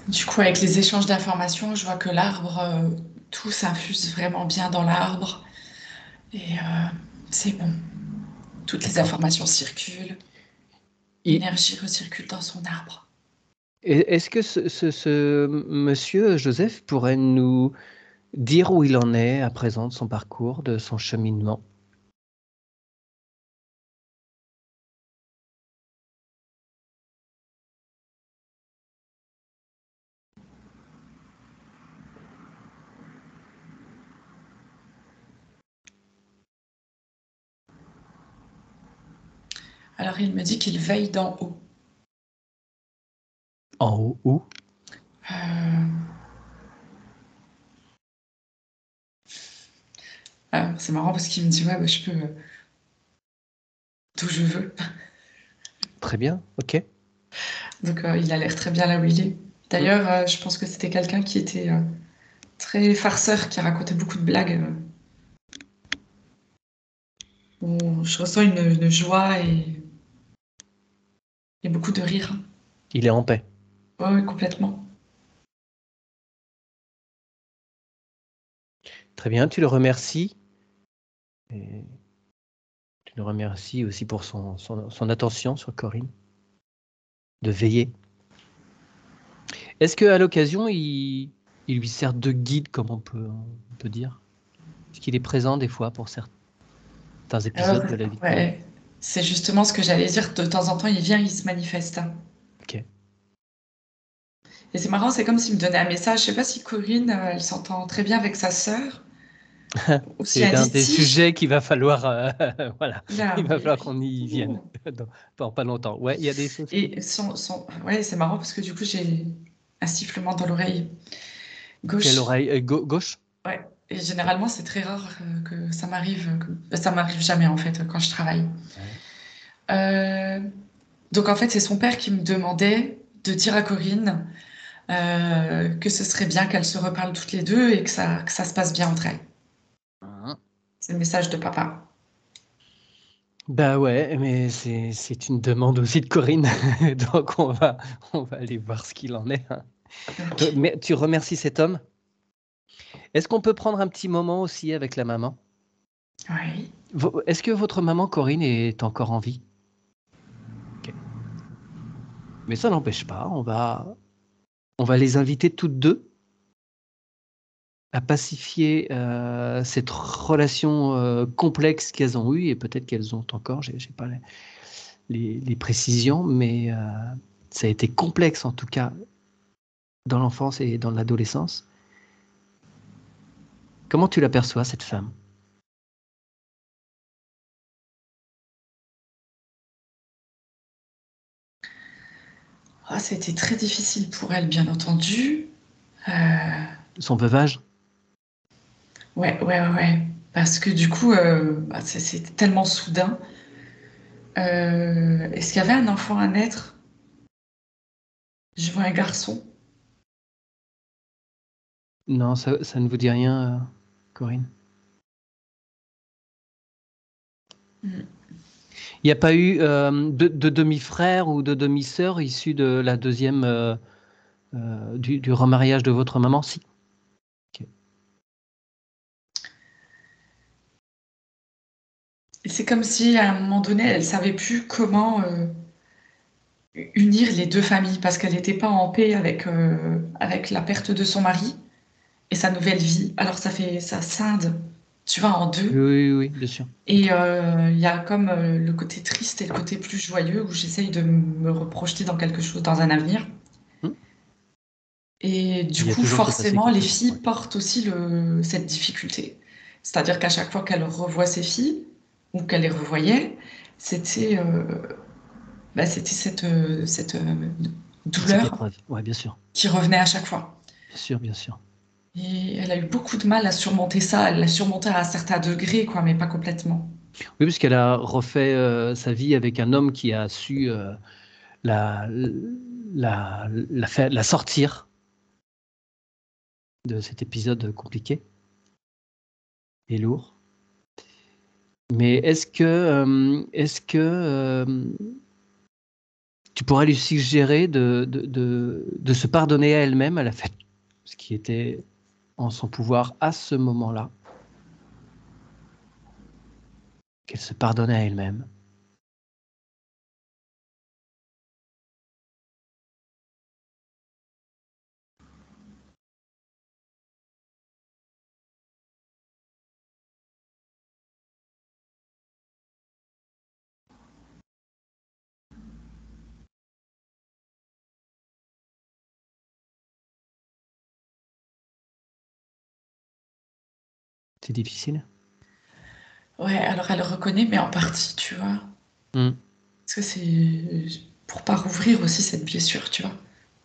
Du coup, avec les échanges d'informations, je vois que l'arbre, tout s'infuse vraiment bien dans l'arbre. Et c'est bon. Toutes les D'accord. informations circulent. Et L'énergie recircule dans son arbre. est-ce que ce monsieur Joseph pourrait nous dire où il en est à présent de son parcours, de son cheminement? Alors, il me dit qu'il veille d'en haut. En haut où? Euh, c'est marrant parce qu'il me dit, ouais, bah, je peux. d'où je veux. Très bien, ok. Donc, il a l'air très bien là où il est. Mm. D'ailleurs, je pense que c'était quelqu'un qui était très farceur, qui racontait beaucoup de blagues. Où je ressens une joie et beaucoup de rire. Il est en paix. Ouais, ouais, complètement. Très bien, tu le remercies. Et tu le remercies aussi pour son attention sur Corinne, de veiller. Est-ce qu'à l'occasion, il lui sert de guide, comme on peut dire? Est-ce qu'il est présent des fois pour certains Alors, épisodes de la vie de Corinne? ouais, c'est justement ce que j'allais dire. De temps en temps, il vient, il se manifeste. Ok. Et c'est marrant, c'est comme s'il me donnait un message. Je sais pas si Corinne, elle s'entend très bien avec sa sœur, ou si C'est elle un dit des Ti. sujets qu'il va falloir, voilà, Là, il va mais falloir qu'on y vienne ouh. dans pas longtemps. Ouais, il y a des choses qui. Et ouais, c'est marrant parce que du coup, j'ai un sifflement dans l'oreille Quelle gauche. oreille? Gauche? Ouais. Et généralement, c'est très rare que ça m'arrive. Ça m'arrive jamais en fait quand je travaille. Ouais. Euh, donc en fait, c'est son père qui me demandait de dire à Corinne que ce serait bien qu'elles se reparlent toutes les deux et que ça se passe bien entre elles. Hein. C'est le message de papa. Bah ouais, mais c'est une demande aussi de Corinne, donc on va aller voir ce qu'il en est, hein. Ok. Mais tu remercies cet homme. Est-ce qu'on peut prendre un petit moment aussi avec la maman? Oui. Est-ce que votre maman Corinne est encore en vie? Ok. Mais ça n'empêche pas, on va les inviter toutes deux à pacifier cette relation complexe qu'elles ont eue et peut-être qu'elles ont encore, j'ai pas les précisions, mais ça a été complexe en tout cas dans l'enfance et dans l'adolescence. Comment tu l'aperçois cette femme? Ah, c'était très difficile pour elle, bien entendu. Euh, Son veuvage? ouais, ouais, ouais, ouais. Parce que du coup, bah, c'était tellement soudain. Est-ce qu'il y avait un enfant à naître? Je vois un garçon. Non, ça ne vous dit rien, Corinne? Mm. Il n'y a pas eu de demi-frère ou de demi-sœur issus de la deuxième du remariage de votre maman? Si. Ok. Et c'est comme si à un moment donné, elle savait plus comment unir les deux familles parce qu'elle n'était pas en paix avec la perte de son mari et sa nouvelle vie. Alors ça scinde, tu vois, en Oui, deux. oui, oui, bien sûr. Et Ok. il y a comme le côté triste et le côté plus joyeux où j'essaye de me reprojeter dans quelque chose, dans un avenir. Hmm. Et du Il y a coup, toujours ce passé forcément, qui les peut. filles Ouais. portent aussi cette difficulté. C'est-à-dire qu'à chaque fois qu'elle revoit ses filles, ou qu'elle les revoyait, c'était c'était cette Cette douleur épreuve. Ouais, bien sûr. qui revenait à chaque fois. Bien sûr, bien sûr. Et elle a eu beaucoup de mal à surmonter ça. Elle l'a surmonté à un certain degré, quoi, mais pas complètement. Oui, puisqu'elle a refait sa vie avec un homme qui a su la, la sortir de cet épisode compliqué et lourd. Mais est-ce que tu pourrais lui suggérer de se pardonner à elle-même. Elle a fait ce qui était en son pouvoir à ce moment-là, qu'elle se pardonne à elle-même. C'est difficile. Ouais, alors elle le reconnaît, mais en partie, tu vois. Mm. Parce que c'est pour pas rouvrir aussi cette blessure, tu vois.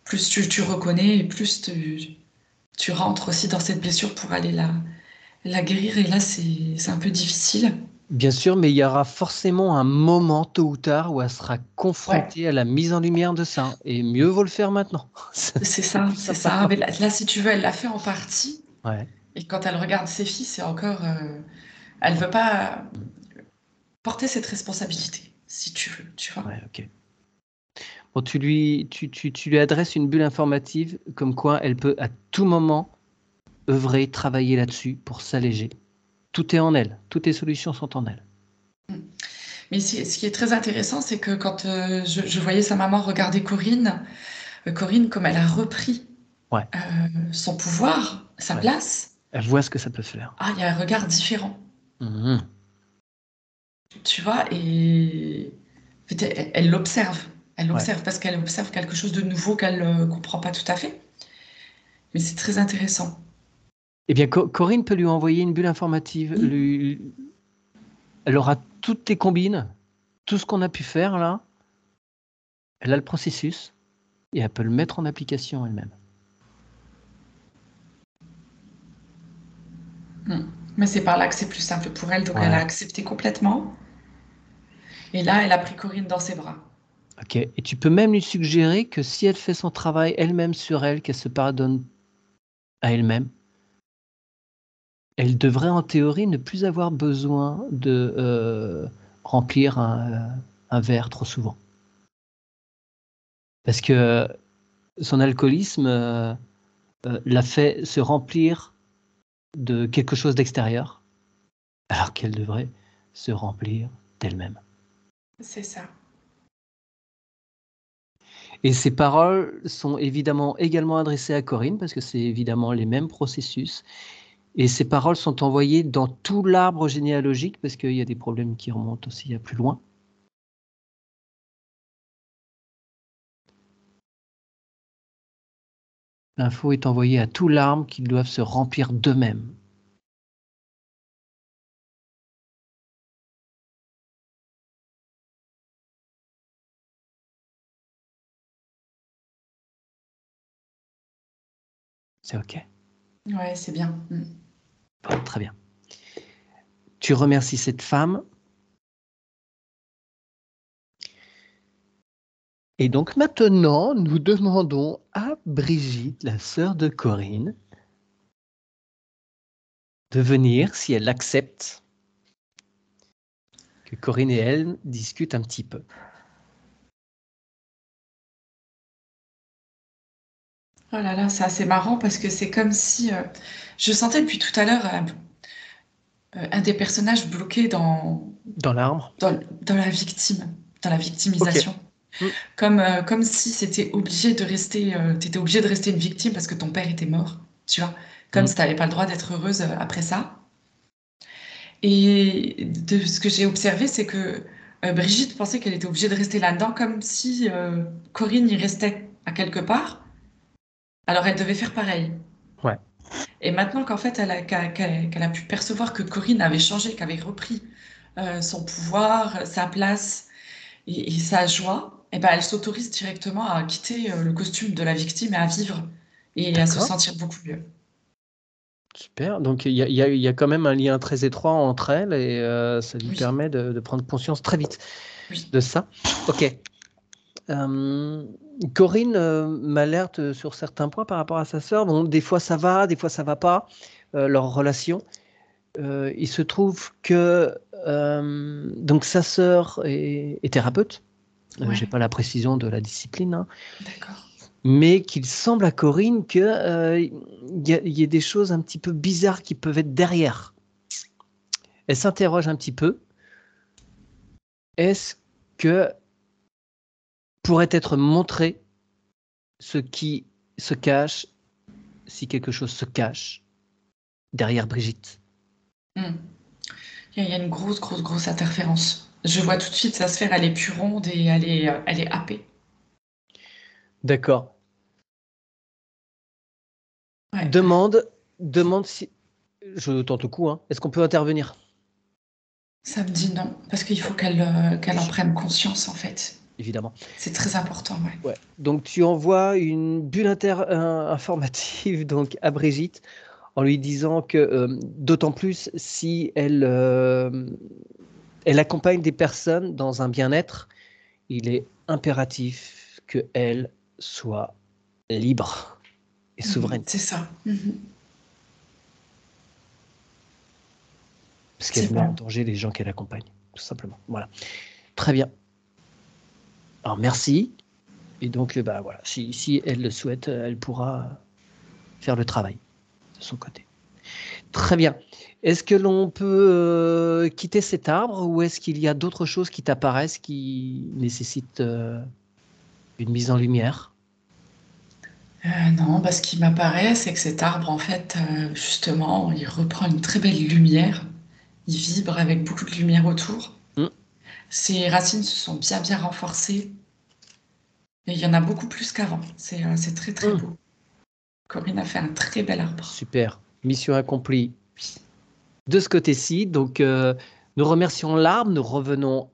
Plus tu reconnais et plus tu rentres aussi dans cette blessure pour aller la guérir. Et là, c'est un peu difficile. Bien sûr, mais il y aura forcément un moment, tôt ou tard, où elle sera Ouais, confrontée à la mise en lumière de ça. Et mieux vaut le faire maintenant. C'est plus c'est simple ça. maintenant. Mais là, si tu veux, elle l'a fait en partie. Ouais. Et quand elle regarde ses filles, c'est encore. Elle veut pas porter cette responsabilité, si tu veux, tu vois. Ouais, ok. Bon, tu lui adresses une bulle informative comme quoi elle peut à tout moment œuvrer, travailler là-dessus pour s'alléger. Tout est en elle. Toutes les solutions sont en elle. Mm. Mais ce qui est très intéressant, c'est que quand je voyais sa maman regarder Corinne, Corinne, comme elle a repris Ouais, son pouvoir, sa ouais. place, Elle voit ce que ça peut faire. ah, il y a un regard différent, Mhm. tu vois, et peut-être elle l'observe. Elle Ouais. l'observe parce qu'elle observe quelque chose de nouveau qu'elle ne comprend pas tout à fait. Mais c'est très intéressant. Eh bien, Corinne peut lui envoyer une bulle informative. Mm. Elle aura toutes tes combines, tout ce qu'on a pu faire là. Elle a le processus et elle peut le mettre en application elle-même. Mm. Mais c'est par là que c'est plus simple pour elle, donc elle a Ouais. accepté complètement. Et là, elle a pris Corinne dans ses bras. Ok. Et tu peux même lui suggérer que si elle fait son travail elle-même sur elle, qu'elle se pardonne à elle-même, elle devrait en théorie ne plus avoir besoin de remplir un verre trop souvent. Parce que son alcoolisme l'a fait se remplir de quelque chose d'extérieur, alors qu'elle devrait se remplir d'elle-même. C'est ça. Et ces paroles sont évidemment également adressées à Corinne, parce que c'est évidemment les mêmes processus. Et ces paroles sont envoyées dans tout l'arbre généalogique, parce qu'il y a des problèmes qui remontent aussi à plus loin. L'info est envoyée à tout l'arbre qu'ils doivent se remplir d'eux-mêmes. C'est OK. Ouais, c'est bien. Mm. Bon, très bien. Tu remercies cette femme. Et donc maintenant, nous demandons à Brigitte, la sœur de Corinne, de venir, si elle accepte, que Corinne et elle discutent un petit peu. Oh là là, c'est assez marrant parce que c'est comme si je sentais depuis tout à l'heure un des personnages bloqué Dans l'arbre. dans la victime, dans la OK. victimisation. Mm. Comme si c'était obligé de rester, t'étais obligé de rester une victime parce que ton père était mort, tu vois. Comme Mm. si t'avais pas le droit d'être heureuse après ça. Et de ce que j'ai observé, c'est que Brigitte pensait qu'elle était obligée de rester là-dedans, comme si Corinne y restait à quelque part. Alors elle devait faire pareil. Ouais. Et maintenant qu'en fait qu'elle a pu percevoir que Corinne avait changé, qu'avait repris son pouvoir, sa place et sa joie, et ben elle s'autorise directement à quitter le costume de la victime et à vivre et à se D'accord. sentir beaucoup mieux. Super. Donc il y a quand même un lien très étroit entre elles et ça lui Oui, permet de prendre conscience très vite oui. de ça. OK. Corinne m'alerte sur certains points par rapport à sa sœur. Bon, des fois ça va, des fois ça va pas, leur relation. Il se trouve que donc sa sœur est thérapeute. J'ai Ouais, pas la précision de la discipline, hein, d'accord. mais qu'il semble à Corinne que il y a des choses un petit peu bizarres qui peuvent être derrière. Elle s'interroge un petit peu. Est-ce que pourrait être montré ce qui se cache, si quelque chose se cache derrière Brigitte? Hmm. Il y a une grosse interférence. Je vois tout de suite sa sphère, elle est plus ronde et elle est happée. D'accord. Ouais, Demande si. Je tente le coup, hein. Est-ce qu'on peut intervenir? ça me dit non, parce qu'il faut qu'elle en prenne conscience en fait. Évidemment. C'est très important, ouais. Ouais. Donc tu envoies une bulle informative donc à Brigitte en lui disant que, d'autant plus si elle accompagne des personnes dans un bien-être, il est impératif qu'elle soit libre et souveraine. C'est ça. Parce qu'elle C'est met en bon. danger les gens qu'elle accompagne, tout simplement. Voilà. Très bien. Alors, merci. Et donc, bah, voilà, si elle le souhaite, elle pourra faire le travail de son côté. Très bien. Est-ce que l'on peut quitter cet arbre ou est-ce qu'il y a d'autres choses qui t'apparaissent qui nécessitent une mise en lumière? Non, ce qui m'apparaît, c'est que cet arbre, en fait, justement, il reprend une très belle lumière. Il vibre avec beaucoup de lumière autour. Hmm. Ses racines se sont bien, bien renforcées. Et il y en a beaucoup plus qu'avant. C'est très, très Hmm. beau. Corinne a fait un très bel arbre. Super. Mission accomplie de ce côté-ci. Donc, nous remercions l'arbre. Nous revenons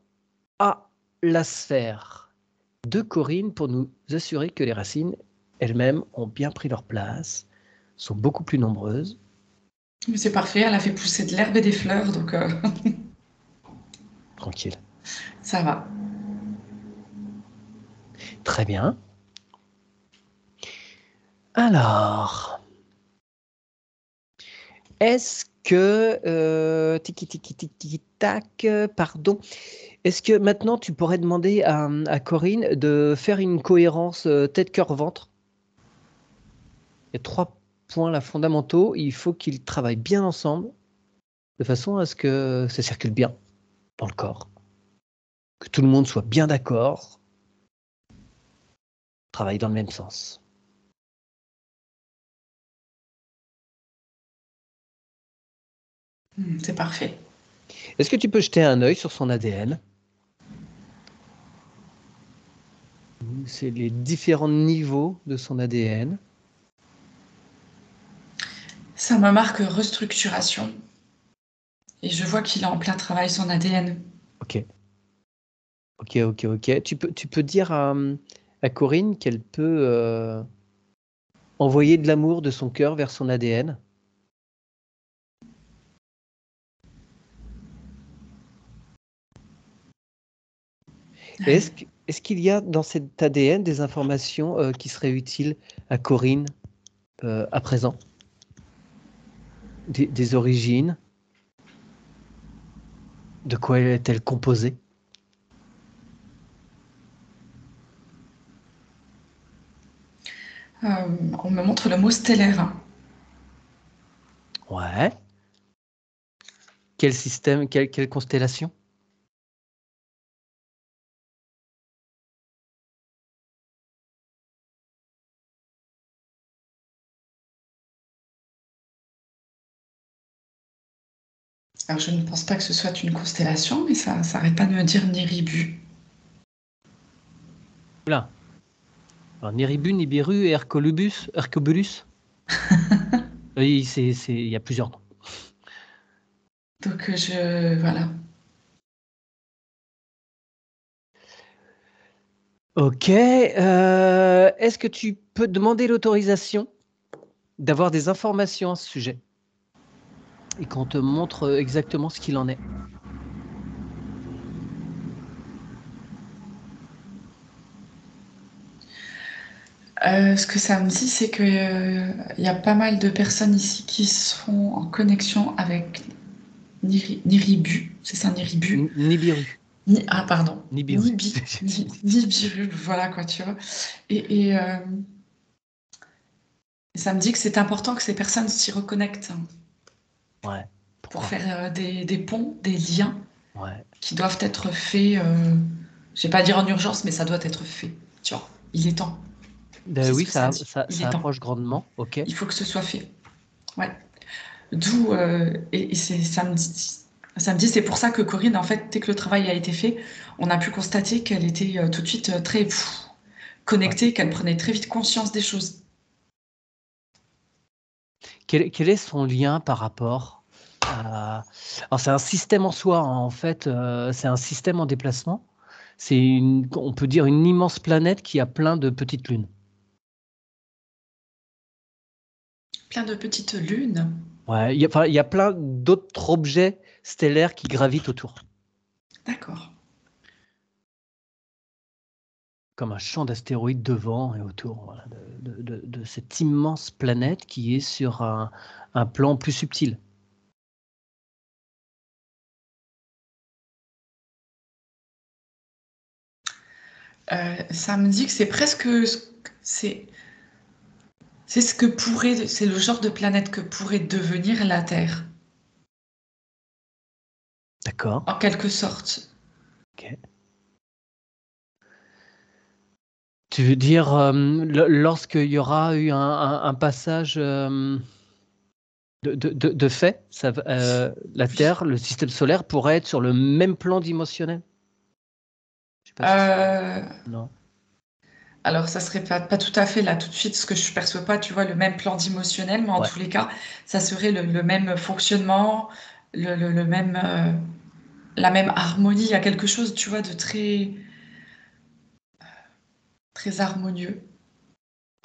à la sphère de Corinne pour nous assurer que les racines elles-mêmes ont bien pris leur place, sont beaucoup plus nombreuses. Mais c'est parfait, elle a fait pousser de l'herbe et des fleurs, donc Tranquille. ça va. Très bien. Alors, est-ce que, tiki tiki tiki tac, pardon, est-ce que maintenant tu pourrais demander à Corinne de faire une cohérence tête, cœur, ventre? Il y a 3 points là fondamentaux. Il faut qu'ils travaillent bien ensemble de façon à ce que ça circule bien dans le corps, que tout le monde soit bien d'accord, travaille dans le même sens. C'est parfait. Est-ce que tu peux jeter un œil sur son ADN? C'est les différents niveaux de son ADN. Ça me marque restructuration. Et je vois qu'il est en plein travail son ADN. Ok. Ok, ok, ok. Tu peux dire à Corinne qu'elle peut envoyer de l'amour de son cœur vers son ADN. Est-ce qu'il y a dans cet ADN des informations qui seraient utiles à Corinne à présent? Des origines? De quoi est-elle composée? On me montre le mot stellaire. Ouais. Quel système, quelle constellation? Alors je ne pense pas que ce soit une constellation, mais ça n'arrête pas de me dire Niribu. Oula. Alors, Niribu, Nibiru et Hercobulus. Oui, il y a plusieurs noms. Donc voilà. Ok. Est-ce que tu peux demander l'autorisation d'avoir des informations à ce sujet et qu'on te montre exactement ce qu'il en est? Ce que ça me dit, c'est que il y a pas mal de personnes ici qui sont en connexion avec Niribu. C'est ça, Niribu? Nibiru. Ah, pardon. Nibiru. Nibiru, voilà quoi, tu vois. Et ça me dit que c'est important que ces personnes s'y reconnectent Ouais. pour Pourquoi? faire des ponts, des liens Ouais. qui doivent être faits, je vais pas dire en urgence, mais ça doit être fait. Tu vois, il est temps. Ben C'est ce oui, que ça ça, dit. ça, Il ça est temps. approche grandement. Ok. Il faut que ce soit fait. Ouais. D'où, et ça me dit, c'est pour ça que Corinne, en fait, dès que le travail a été fait, on a pu constater qu'elle était tout de suite très Ouais. connectée, qu'elle prenait très vite conscience des choses. Quel est son lien par rapport à... Alors, c'est un système en soi, hein, en fait. C'est un système en déplacement. On peut dire, une immense planète qui a plein de petites lunes. Plein de petites lunes. Ouais, il y a plein d'autres objets stellaires qui gravitent autour. D'accord. Comme un champ d'astéroïdes devant et autour, voilà, de cette immense planète qui est sur un plan plus subtil. Ça me dit que c'est presque... C'est c'est le genre de planète que pourrait devenir la Terre, D'accord. en quelque sorte. Ok. Tu veux dire, lorsqu'il y aura eu un passage de fait, la Oui. Terre, le système solaire pourrait être sur le même plan dimensionnel? Je sais pas si c'est... Euh, Non. alors, ça serait pas tout à fait là tout de suite, ce que je ne perçois pas, tu vois, le même plan émotionnel, mais en Ouais. tous les cas, ça serait le même fonctionnement, le même, la même harmonie. Il y a quelque chose, tu vois, de très, très harmonieux.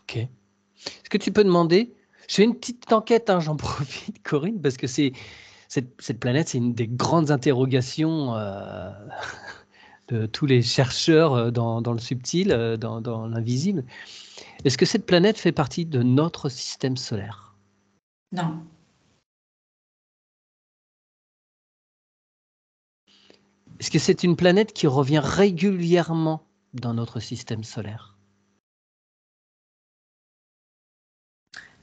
Ok. Est-ce que tu peux demander? Je fais une petite enquête, hein, j'en profite, Corinne, parce que cette planète, c'est une des grandes interrogations de tous les chercheurs dans le subtil, dans l'invisible. Est-ce que cette planète fait partie de notre système solaire? Non. Est-ce que c'est une planète qui revient régulièrement dans notre système solaire?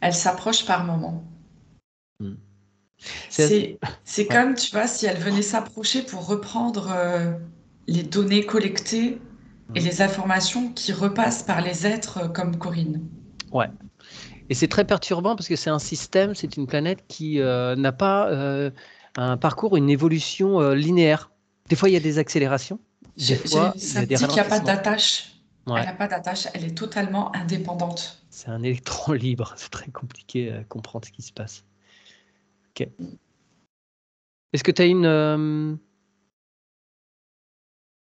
Elle s'approche par moments. Hmm. C'est C'est ouais. comme, tu vois, si elle venait s'approcher pour reprendre les données collectées et Hmm. les informations qui repassent par les êtres comme Corinne. Ouais. Et c'est très perturbant parce que c'est un système, c'est une planète qui n'a pas un parcours, une évolution linéaire. Des fois, il y a des accélérations, des fois, il y Ça a me des dit qu'il n'y a pas ralentissements. d'attache. Elle Ouais. n'a pas d'attache, elle est totalement indépendante. C'est un électron libre, c'est très compliqué à comprendre ce qui se passe. Ok. Est-ce que tu as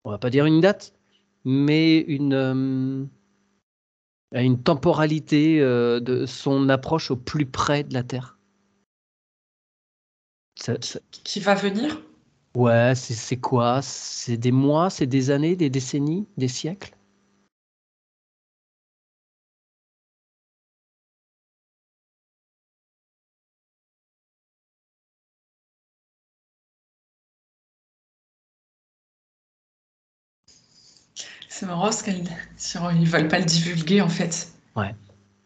on va pas dire une date, mais une temporalité de son approche au plus près de la Terre? Ça- Qui va venir? Ouais, c'est quoi? C'est des mois, c'est des années, des décennies, des siècles? C'est marrant parce qu'ils ne veulent pas le divulguer en fait. Ouais,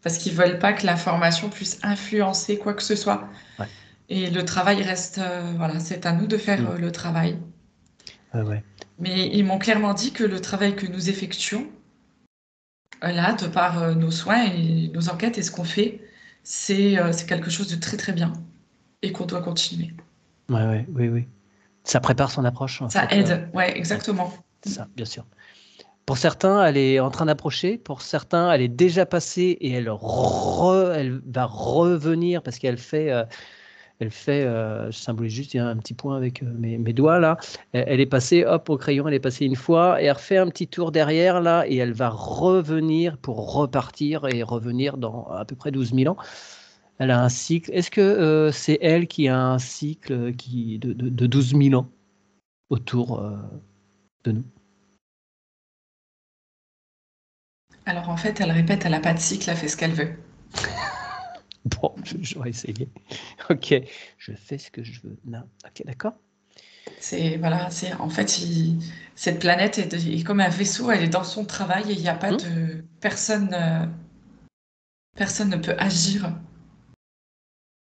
Parce qu'ils veulent pas que l'information puisse influencer quoi que ce soit. ouais. Et le travail reste, voilà, c'est à nous de faire Hmm. le travail. Ouais, ouais. Mais ils m'ont clairement dit que le travail que nous effectuons, là, de par nos soins et nos enquêtes et ce qu'on fait, c'est quelque chose de très très bien et qu'on doit continuer. Ouais, ouais, oui, oui. Ça prépare son approche, en Ça fait. aide, ouais, Ouais, exactement. ça, bien sûr. Pour certains, elle est en train d'approcher. Pour certains, elle est déjà passée et elle va revenir parce qu'elle fait, je symbolise juste un petit point avec mes doigts là. Elle est passée, hop, au crayon, elle est passée une fois et elle refait un petit tour derrière là et elle va revenir pour repartir et revenir dans à peu près 12 000 ans. Elle a un cycle. Est-ce que c'est elle qui a un cycle de 12 000 ans autour de nous? Alors en fait, elle répète, elle n'a pas de cycle, elle fait ce qu'elle veut. Bon, je vais essayer. Ok, je fais ce que je veux. Non. Ok, d'accord. C'est voilà, c'est en fait, cette planète est comme un vaisseau, elle est dans son travail et il n'y a pas Hmm. de personne, personne ne peut agir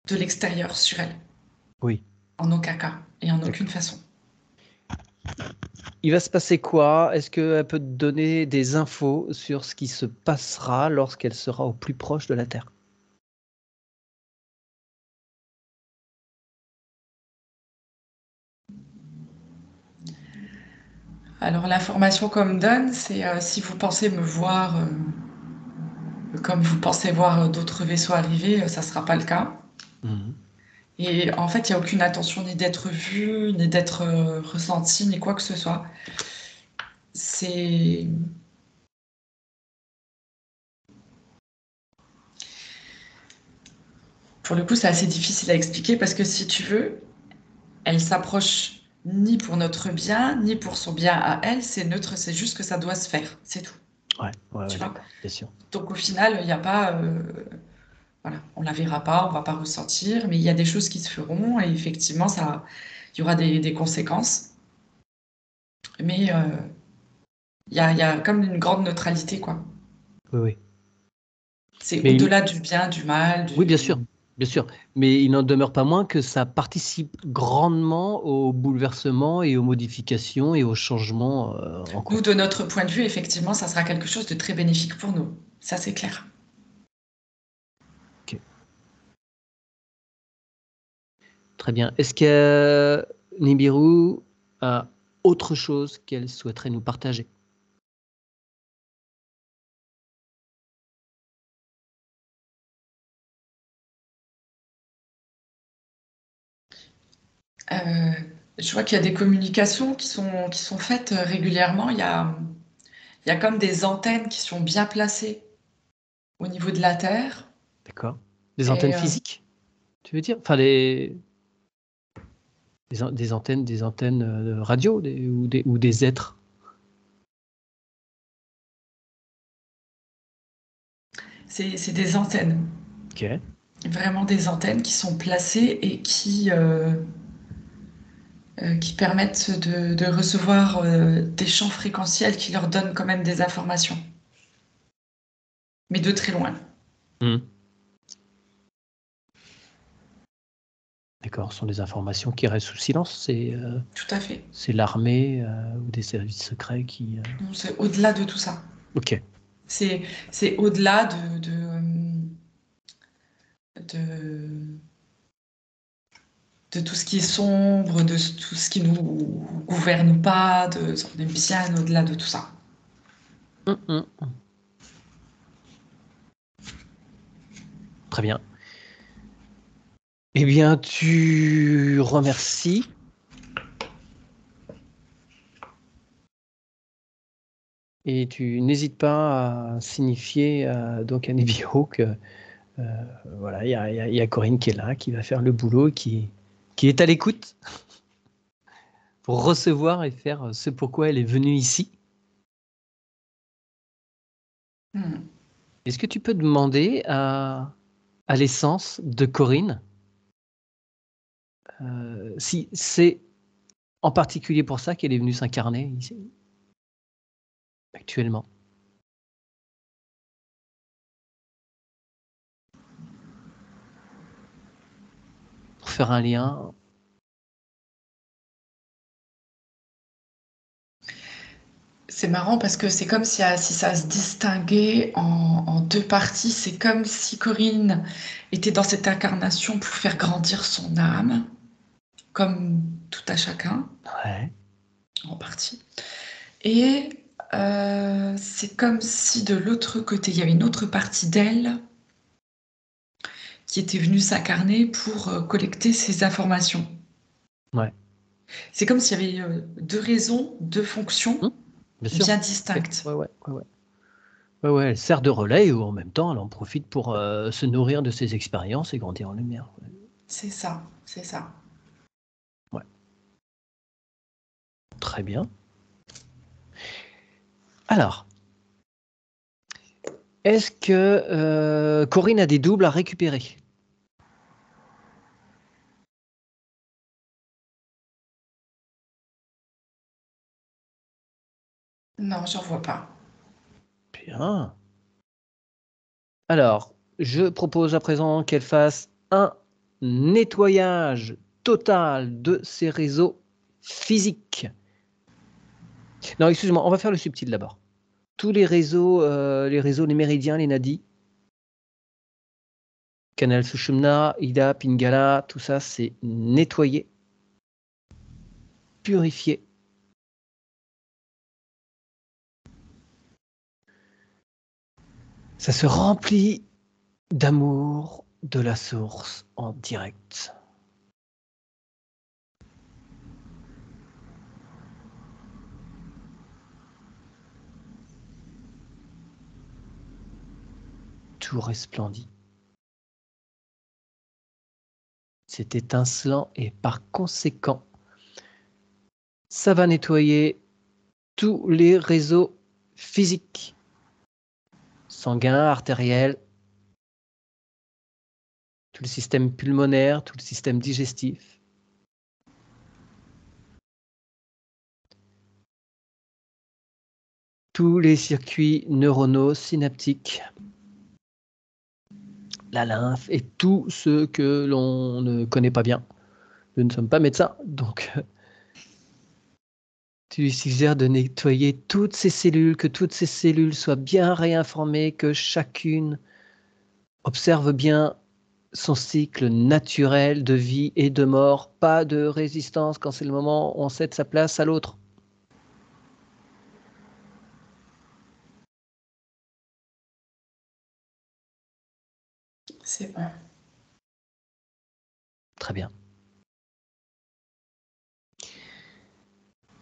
de l'extérieur sur elle, Oui, en aucun cas et en aucune d'accord. façon. Il va se passer quoi? Est-ce qu'elle peut te donner des infos sur ce qui se passera lorsqu'elle sera au plus proche de la Terre? Alors l'information qu'on me donne, c'est si vous pensez me voir comme vous pensez voir d'autres vaisseaux arriver, ça ne sera pas le cas. Mhm. Et en fait, il n'y a aucune intention ni d'être vu, ni d'être ressenti, ni quoi que ce soit. C'est Pour le coup, c'est assez difficile à expliquer parce que si tu veux, elle s'approche ni pour notre bien, ni pour son bien à elle. C'est neutre, c'est juste que ça doit se faire. C'est tout. Ouais, ouais, Tu ouais, vois? d'accord, bien sûr. Donc au final, il n'y a pas. Voilà, on la verra pas, on va pas ressentir, mais il y a des choses qui se feront et effectivement, il y aura des conséquences. Mais il y a comme une grande neutralité, quoi. Oui, oui. C'est Mais au-delà du bien, du mal, oui, du. bien sûr. Mais il n'en demeure pas moins que ça participe grandement au bouleversement et aux modifications et aux changements en Nous, cours. de notre point de vue, effectivement, ça sera quelque chose de très bénéfique pour nous. Ça, c'est clair. Ok, très bien. Est-ce que Nibiru a autre chose qu'elle souhaiterait nous partager? Euh, je vois qu'il y a des communications qui sont faites régulièrement. Il y a comme des antennes qui sont bien placées au niveau de la Terre. D'accord. Des antennes Et physiques, tu veux dire? Enfin, des antennes radio ou des êtres. c'est des antennes, Ok. vraiment des antennes qui sont placées et qui permettent de recevoir des champs fréquentiels qui leur donnent quand même des informations, mais de très loin. Hmm. D'accord, ce sont des informations qui restent sous silence. Tout à fait. C'est l'armée ou des services secrets qui. Non, c'est au-delà de tout ça. Ok. C'est, c'est au-delà de, de tout ce qui est sombre, de tout ce qui nous gouverne pas, on est bien au-delà de tout ça. Hmm. Très bien. Eh bien, tu remercies et tu n'hésites pas à signifier donc à Nibiru que voilà, il y a Corinne qui est là, qui va faire le boulot, qui est à l'écoute pour recevoir et faire ce pourquoi elle est venue ici. Hmm. Est-ce que tu peux demander à l'essence de Corinne si c'est en particulier pour ça qu'elle est venue s'incarner ici, actuellement? Pour faire un lien. C'est marrant parce que c'est comme si ça se distinguait en deux parties. C'est comme si Corinne était dans cette incarnation pour faire grandir son âme, comme tout à chacun, Ouais. en partie. Et c'est comme si de l'autre côté, il y avait une autre partie d'elle qui était venue s'incarner pour collecter ces informations. Ouais. C'est comme s'il y avait deux raisons, deux fonctions Hmm. Bien sûr. bien Ok. distinctes. Ouais, ouais, ouais, ouais. Ouais, ouais, elle sert de relais ou en même temps, elle en profite pour se nourrir de ses expériences et grandir en lumière. C'est ça, c'est ça. Ouais, très bien. Alors, est-ce que Corinne a des doubles à récupérer? Non, j'en vois pas. Bien. Alors, je propose à présent qu'elle fasse un nettoyage total de ses réseaux physiques. Non, excuse-moi, on va faire le subtil d'abord. Tous les réseaux, les méridiens, les nadis, Canal Sushumna, Ida, Pingala, tout ça, c'est nettoyé, purifié. Ça se remplit d'amour de la source en direct. Tout resplendit. c'est étincelant et par conséquent, ça va nettoyer tous les réseaux physiques, sanguins, artériels, tout le système pulmonaire, tout le système digestif. Tous les circuits neuronaux, synaptiques, la lymphe et tout ce que l'on ne connaît pas bien. Nous ne sommes pas médecins, donc tu lui suggères de nettoyer toutes ces cellules, que toutes ces cellules soient bien réinformées, que chacune observe bien son cycle naturel de vie et de mort, pas de résistance quand c'est le moment où on cède sa place à l'autre. C'est vrai. Très bien.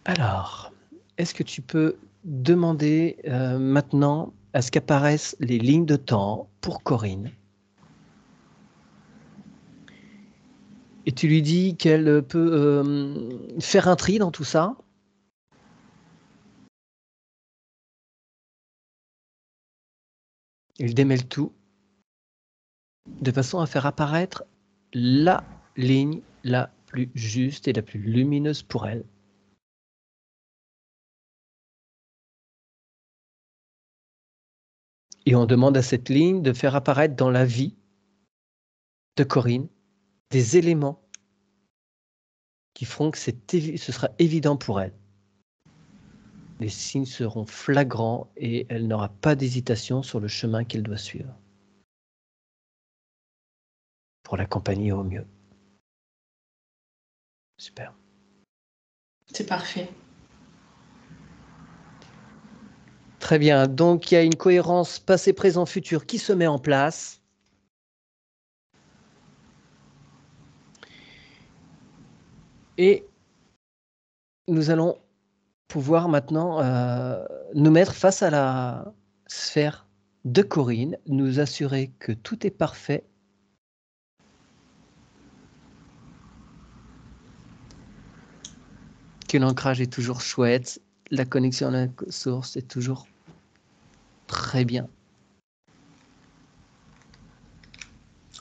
Alors, est-ce que tu peux demander maintenant à ce qu'apparaissent les lignes de temps pour Corinne? Et tu lui dis qu'elle peut faire un tri dans tout ça. Il démêle tout de façon à faire apparaître la ligne la plus juste et la plus lumineuse pour elle. Et on demande à cette ligne de faire apparaître dans la vie de Corinne des éléments qui feront que ce sera évident pour elle. Les signes seront flagrants et elle n'aura pas d'hésitation sur le chemin qu'elle doit suivre pour l'accompagner au mieux. Super. C'est parfait. Très bien. Donc, il y a une cohérence passé, présent, futur qui se met en place. Et nous allons pouvoir maintenant nous mettre face à la sphère de Corinne, nous assurer que tout est parfait. Que l'ancrage est toujours chouette, la connexion à la source est toujours très bien.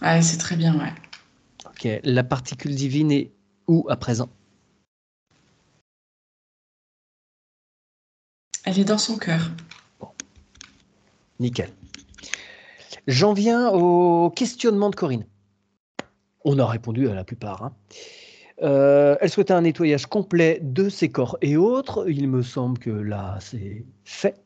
Ouais, c'est très bien, ouais. Ok, la particule divine est où à présent? Elle est dans son cœur. Bon, nickel. J'en viens au questionnement de Corinne. On a répondu à la plupart. Hein. Elle souhaitait un nettoyage complet de ses corps et autres. Il me semble que là, c'est fait.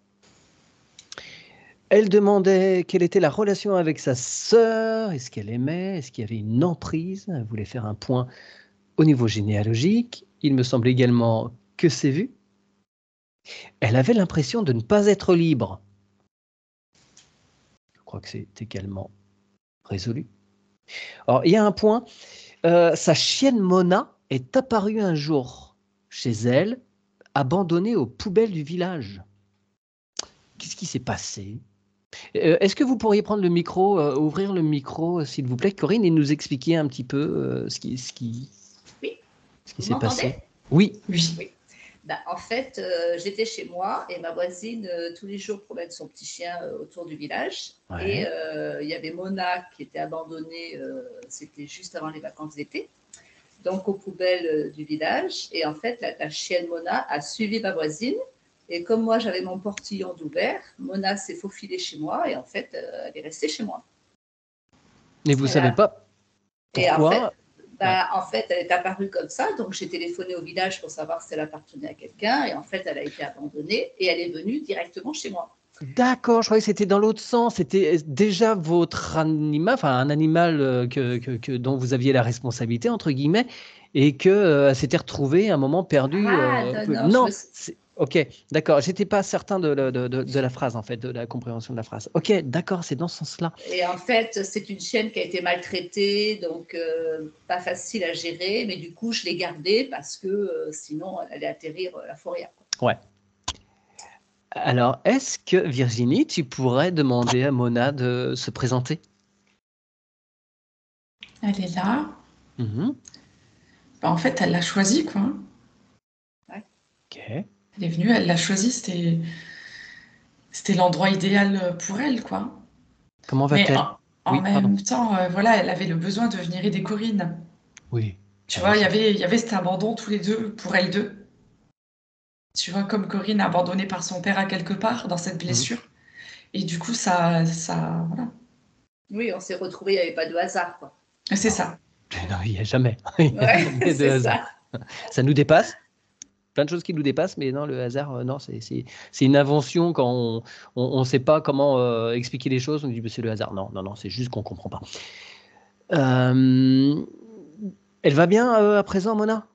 Elle demandait quelle était la relation avec sa sœur, est-ce qu'elle aimait, est-ce qu'il y avait une emprise. Elle voulait faire un point au niveau généalogique. Il me semble également que c'est vu. Elle avait l'impression de ne pas être libre. Je crois que c'est également résolu. Alors, il y a un point. Sa chienne Mona est apparue un jour chez elle, abandonnée aux poubelles du village. Qu'est-ce qui s'est passé? Est-ce que vous pourriez prendre le micro, ouvrir le micro, s'il vous plaît, Corinne, et nous expliquer un petit peu ce qui Oui. s'est passé? Oui. Oui. En fait, j'étais chez moi et ma voisine, tous les jours, promène son petit chien autour du village. Ouais. Et il y avait Mona qui était abandonnée, c'était juste avant les vacances d'été, donc aux poubelles du village. Et en fait, la chienne Mona a suivi ma voisine. Et comme moi, j'avais mon portillon d'ouvert, Mona s'est faufilée chez moi et en fait, elle est restée chez moi. Mais vous ne savez pas pourquoi? En fait, elle est apparue comme ça, donc j'ai téléphoné au village pour savoir si elle appartenait à quelqu'un, et en fait, elle a été abandonnée, et elle est venue directement chez moi. D'accord, je croyais que c'était dans l'autre sens. C'était déjà votre animal, enfin un animal dont vous aviez la responsabilité, entre guillemets, et qu'elle s'était retrouvée à un moment perdu. Non. Ok, d'accord. J'étais pas certain de la phrase, en fait, de la compréhension de la phrase. Ok, d'accord, c'est dans ce sens-là. Et en fait, c'est une chienne qui a été maltraitée, donc pas facile à gérer, mais du coup, je l'ai gardée parce que sinon, elle allait atterrir la fourrière. Ouais. Alors, est-ce que, Virginie, tu pourrais demander à Mona de se présenter? Elle est là. Mhm. Bah, en fait, elle l'a choisi, quoi. Ok. Elle est venue, elle l'a choisi, c'était l'endroit idéal pour elle, quoi. Comment Mais va-t-elle? en Oui, pardon. même temps, voilà, elle avait le besoin de venir aider Corinne. Oui. Tu Ah oui, vois, il y avait cet abandon tous les deux, pour elles deux. Tu vois, comme Corinne abandonnée par son père à quelque part dans cette Mhm. blessure. Et du coup, voilà. Oui, on s'est retrouvés, il n'y avait pas de hasard, quoi. C'est Non. ça. Non, il n'y a jamais. Il n'y a Ouais, jamais de c'est hasard. ça. Ça nous dépasse. Plein de choses qui nous dépassent, mais non, le hasard, non, c'est une invention quand on ne sait pas comment expliquer les choses. On dit, bah, c'est le hasard. Non, non, non, c'est juste qu'on ne comprend pas. Euh, Elle va bien à présent, Mona?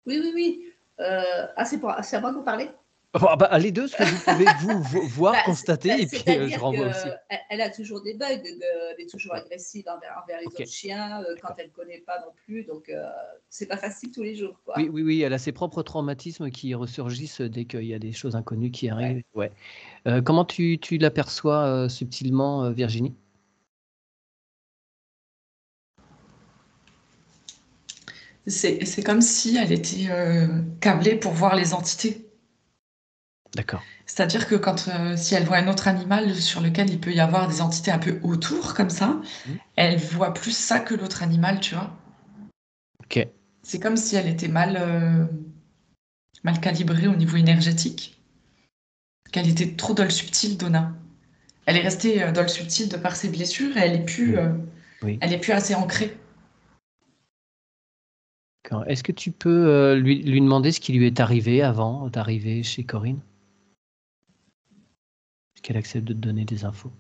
Oui, oui, oui. C'est à moi que vous parlez? Enfin, bah, les deux, ce que vous pouvez voir, constater, et puis je C'est-à-dire renvoie aussi. qu'elle a toujours des bugs, elle est toujours agressive envers les Ok, autres chiens, quand d'accord. elle ne connaît pas non plus, donc c'est pas facile tous les jours, Oui, quoi. oui, oui, elle a ses propres traumatismes qui ressurgissent dès qu'il y a des choses inconnues qui Ouais. arrivent. Ouais. Comment tu l'aperçois subtilement, Virginie? C'est comme si elle était câblée pour voir les entités. D'accord. C'est-à-dire que si elle voit un autre animal sur lequel il peut y avoir des entités un peu autour, comme ça, Mhm. elle voit plus ça que l'autre animal, tu vois. Ok. C'est comme si elle était mal calibrée au niveau énergétique, qu'elle était trop dans le subtil, Donna. Elle est restée dans le subtil de par ses blessures et Oui. Oui. elle est plus assez ancrée. D'accord. Est-ce que tu peux lui demander ce qui lui est arrivé avant d'arriver chez Corinne? Est-ce qu'elle accepte de te donner des infos?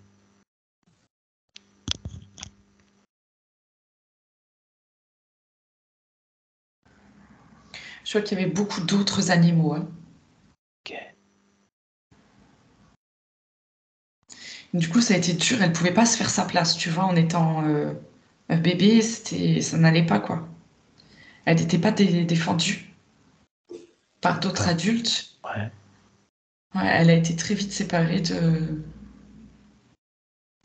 Je vois qu'il y avait beaucoup d'autres animaux, hein. Ok. Du coup, ça a été dur. Elle pouvait pas se faire sa place, tu vois, en étant un bébé, ça n'allait pas, quoi. Elle n'était pas défendue par d'autres D'accord. adultes. Ouais. Ouais, elle a été très vite séparée de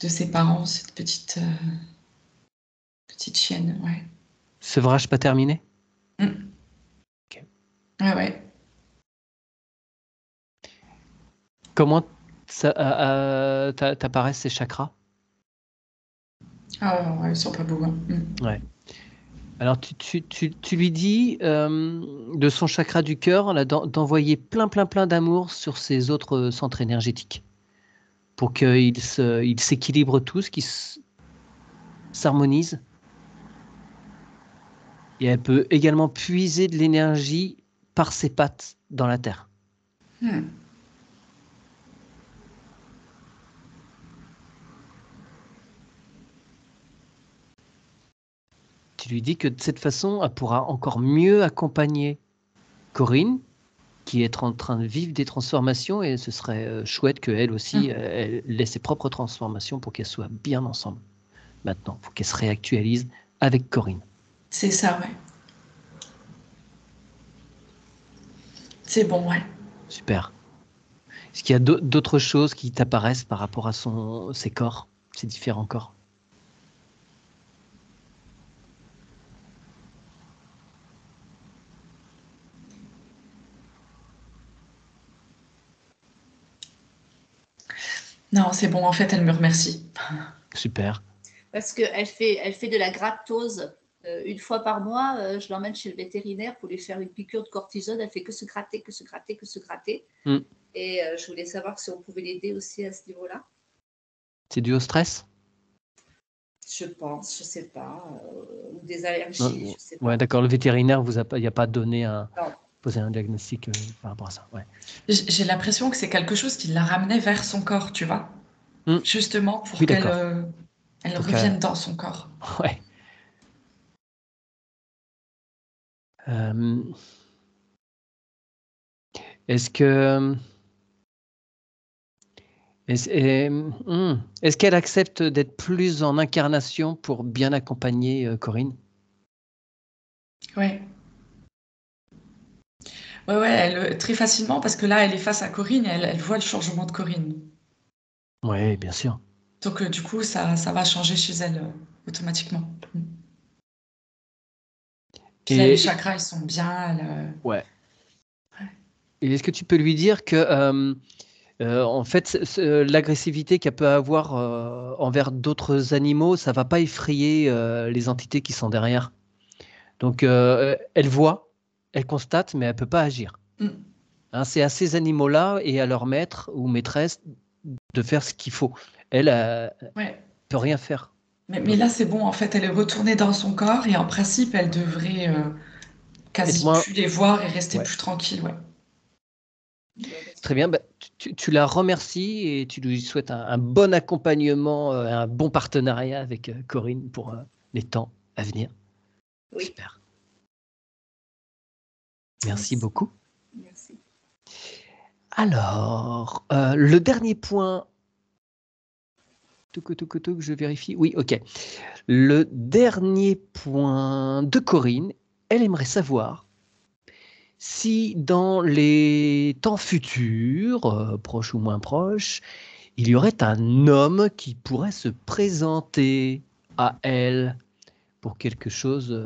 ses parents, cette petite chienne, ouais. Sevrage pas terminé? Mm. Ok. Ouais, ouais. Comment t'apparaissent ces chakras? Ah, ouais, ils sont pas beaux, hein. Mm. Ouais. Alors, tu lui dis de son chakra du cœur là, d'envoyer plein, plein, plein d'amour sur ses autres centres énergétiques pour qu'ils ils s'équilibrent tous, qu'ils s'harmonisent. Et elle peut également puiser de l'énergie par ses pattes dans la terre. Mm. Tu lui dis que de cette façon, elle pourra encore mieux accompagner Corinne, qui est en train de vivre des transformations, et ce serait chouette qu'elle aussi Mm. elle ait ses propres transformations pour qu'elles soient bien ensemble. Maintenant, il faut qu'elle se réactualise avec Corinne. C'est ça, ouais. C'est bon, ouais. Super. Est-ce qu'il y a d'autres choses qui t'apparaissent par rapport à ses corps, ses différents corps? Non, c'est bon, en fait, elle me remercie. Super. Parce qu'elle fait de la grattose une fois par mois. Je l'emmène chez le vétérinaire pour lui faire une piqûre de cortisone. Elle fait que se gratter, que se gratter, que se gratter. Mm. Et je voulais savoir si on pouvait l'aider aussi à ce niveau-là. C'est dû au stress? Je pense, je sais pas, ou des allergies, Non. je sais Ouais, pas. d'accord. Le vétérinaire vous a pas, il a pas donné Non. posé un diagnostic par rapport à ça. Ouais. J'ai l'impression que c'est quelque chose qui la ramenait vers son corps, tu vois. Mm. Justement pour Oui, qu'elle d'accord. elle Pour revienne dans son corps. ouais. Euh, Est-ce que est-ce qu'elle accepte d'être plus en incarnation pour bien accompagner Corinne? Ouais. Ouais, ouais, très facilement, parce que là, elle est face à Corinne et elle voit le changement de Corinne. Oui, bien sûr. Donc, du coup, ça va changer chez elle automatiquement. Mm. Puis là, les Et, chakras, ils sont bien. ouais. Ouais. Et est-ce que tu peux lui dire que, en fait, l'agressivité qu'elle peut avoir envers d'autres animaux, ça va pas effrayer les entités qui sont derrière. Donc, elle voit, elle constate, mais elle peut pas agir. Mm. Hein, c'est à ces animaux-là et à leur maître ou maîtresse de faire ce qu'il faut. Elle Ouais. peut rien faire. Mais là, c'est bon, en fait, elle est retournée dans son corps et en principe, elle devrait Être quasi moins. plus les voir et rester Ouais. plus tranquille. Ouais. Très bien. Bah, tu la remercies et tu lui souhaites un bon accompagnement, un bon partenariat avec Corinne pour les temps à venir. Oui, Super. Merci beaucoup. merci. Alors, le dernier point. Que je vérifie. Oui, ok. Le dernier point de Corinne, elle aimerait savoir si dans les temps futurs, proches ou moins proches, il y aurait un homme qui pourrait se présenter à elle pour quelque chose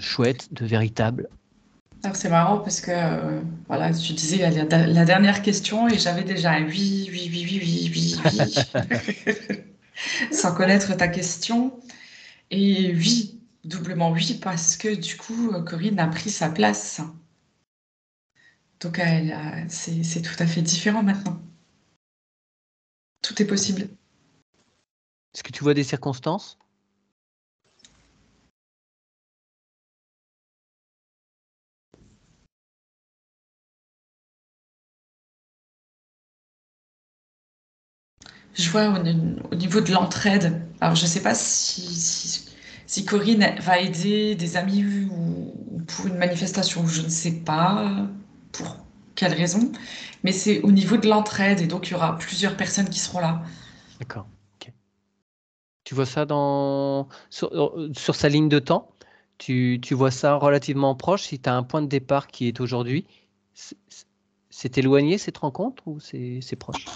chouette, de véritable. Alors, c'est marrant parce que, voilà, tu disais la dernière question et j'avais déjà un oui, oui, oui, oui, oui, oui, oui, sans connaître ta question. Et oui, doublement oui, parce que du coup, Corinne a pris sa place. Donc, c'est tout à fait différent maintenant. Tout est possible. Est-ce que tu vois des circonstances? Je vois au niveau de l'entraide. Alors, je ne sais pas si Corinne va aider des amis ou pour une manifestation, je ne sais pas pour quelle raison, mais c'est au niveau de l'entraide et donc il y aura plusieurs personnes qui seront là. D'accord. Ok. Tu vois ça sur sa ligne de temps? Tu vois ça relativement proche si tu as un point de départ qui est aujourd'hui? C'est éloigné cette rencontre ou c'est proche?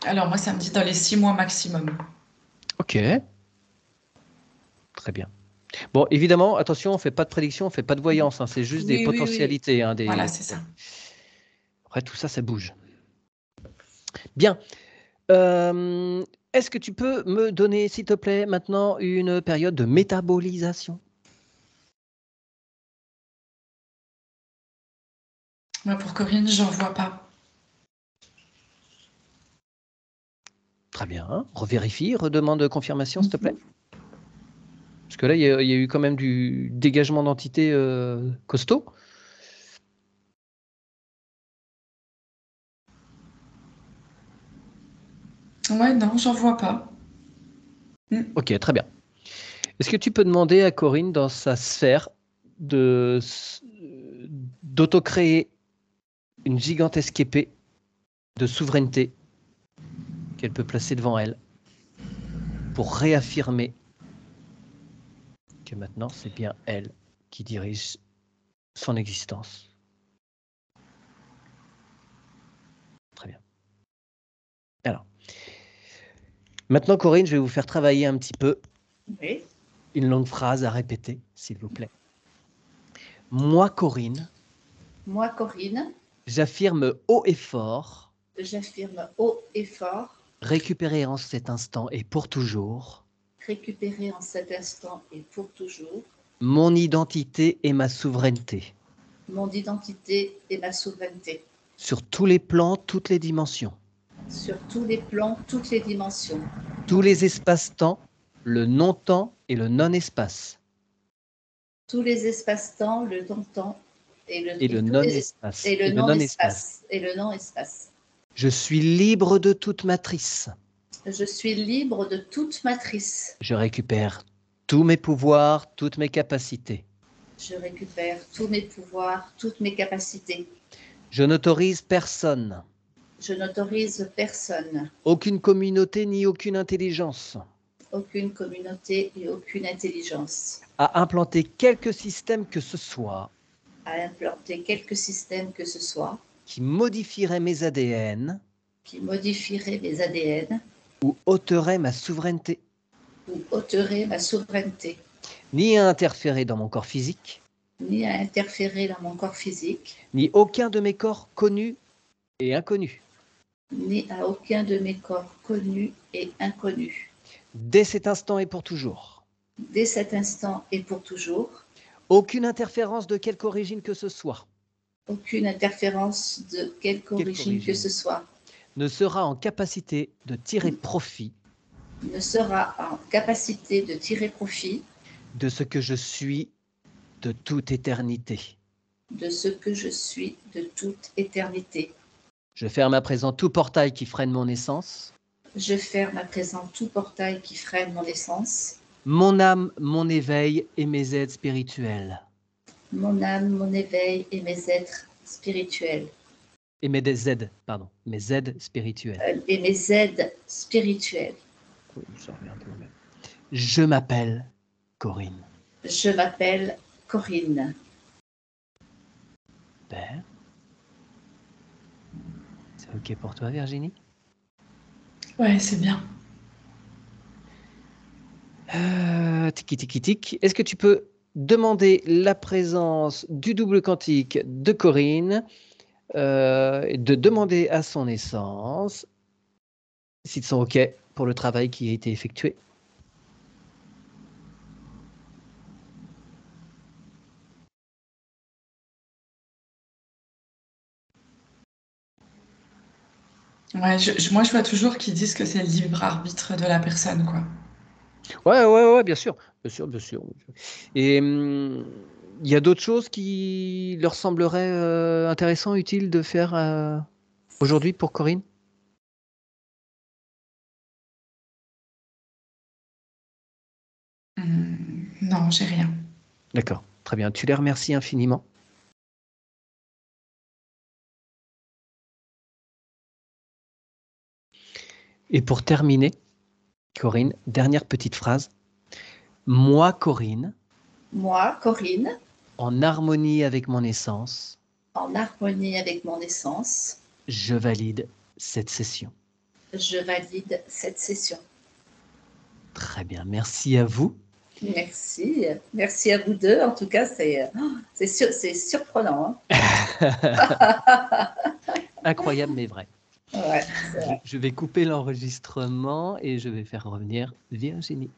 Alors, moi, ça me dit dans les 6 mois maximum. Ok, très bien. Bon, évidemment, attention, on ne fait pas de prédiction, on ne fait pas de voyance, hein, c'est juste des Oui, oui, oui. potentialités. Hein, Voilà, c'est ça. Après, tout ça, ça bouge. Bien. Est-ce que tu peux me donner, s'il te plaît, maintenant une période de métabolisation? Moi, pour Corinne, j'en vois pas. Très bien. Revérifie, redemande confirmation, s'il te plaît. Parce que là, il y a eu quand même du dégagement d'entité costaud. Ouais, non, j'en vois pas. Ok, très bien. Est-ce que tu peux demander à Corinne, dans sa sphère, d'auto-créer une gigantesque épée de souveraineté qu'elle peut placer devant elle pour réaffirmer que maintenant, c'est bien elle qui dirige son existence? Très bien. Alors, maintenant, Corinne, je vais vous faire travailler un petit peu Oui. une longue phrase à répéter, s'il vous plaît. Moi, Corinne, Moi, Corinne, j'affirme haut et fort, j'affirme haut et fort, récupérer en cet instant et pour toujours, récupérer en cet instant et pour toujours mon identité et ma souveraineté, mon identité et ma souveraineté, sur tous les plans, toutes les dimensions, sur tous les plans, toutes les dimensions, tous les espaces-temps, le non-temps et le non-espace, tous les espaces-temps, le non-temps et le, et le tous les, non-espace, et le et le non-espace. non-espace. Et le non-espace. Je suis libre de toute matrice. Je suis libre de toute matrice. Je récupère tous mes pouvoirs, toutes mes capacités. Je récupère tous mes pouvoirs, toutes mes capacités. Je n'autorise personne, Je n'autorise personne, aucune communauté ni aucune intelligence aucune communauté et aucune intelligence à implanter quelque système que ce soit à implanter quelque système que ce soit qui modifierait mes ADN qui modifierait mes ADN ou ôterait ma souveraineté. ou ôterait ma souveraineté. ni à interférer dans mon corps physique, ni à interférer dans mon corps physique, ni aucun de mes corps connus et inconnus. ni à aucun de mes corps connus et inconnus. Dès cet instant et pour toujours. Dès cet instant et pour toujours, Aucune interférence de quelque origine que ce soit aucune interférence de quelque origine que ce soit ne sera en capacité de tirer profit ne sera en capacité de tirer profit de ce que je suis de toute éternité. de ce que je suis de toute éternité. Je ferme à présent tout portail qui freine mon essence, Je ferme à présent tout portail qui freine mon essence, mon âme, mon éveil et mes aides spirituelles. mon âme, mon éveil et mes êtres spirituels. Et mes aides, pardon, mes aides spirituelles. Et mes aides spirituelles. Je m'appelle Corinne. Je m'appelle Corinne. Père. C'est OK pour toi, Virginie? Ouais, c'est bien. Tiki tiki tic. Est-ce que tu peux demander la présence du double quantique de Corinne et de demander à son essence s'ils sont OK pour le travail qui a été effectué? Ouais, moi, je vois toujours qu'ils disent que c'est le libre arbitre de la personne, quoi. Ouais, bien sûr. Et il y a d'autres choses qui leur sembleraient intéressantes, utiles de faire aujourd'hui pour Corinne? Non, j'ai rien. D'accord, très bien. Tu les remercies infiniment. Et pour terminer, Corinne, dernière petite phrase. Moi, Corinne, Moi, Corinne, en harmonie avec mon essence, en harmonie avec mon essence, je valide cette session. je valide cette session. Très bien, merci à vous. Merci. Merci à vous deux. En tout cas, c'est surprenant. Incroyable mais vrai. Ouais, c'est vrai. Je vais couper l'enregistrement et je vais faire revenir Virginie.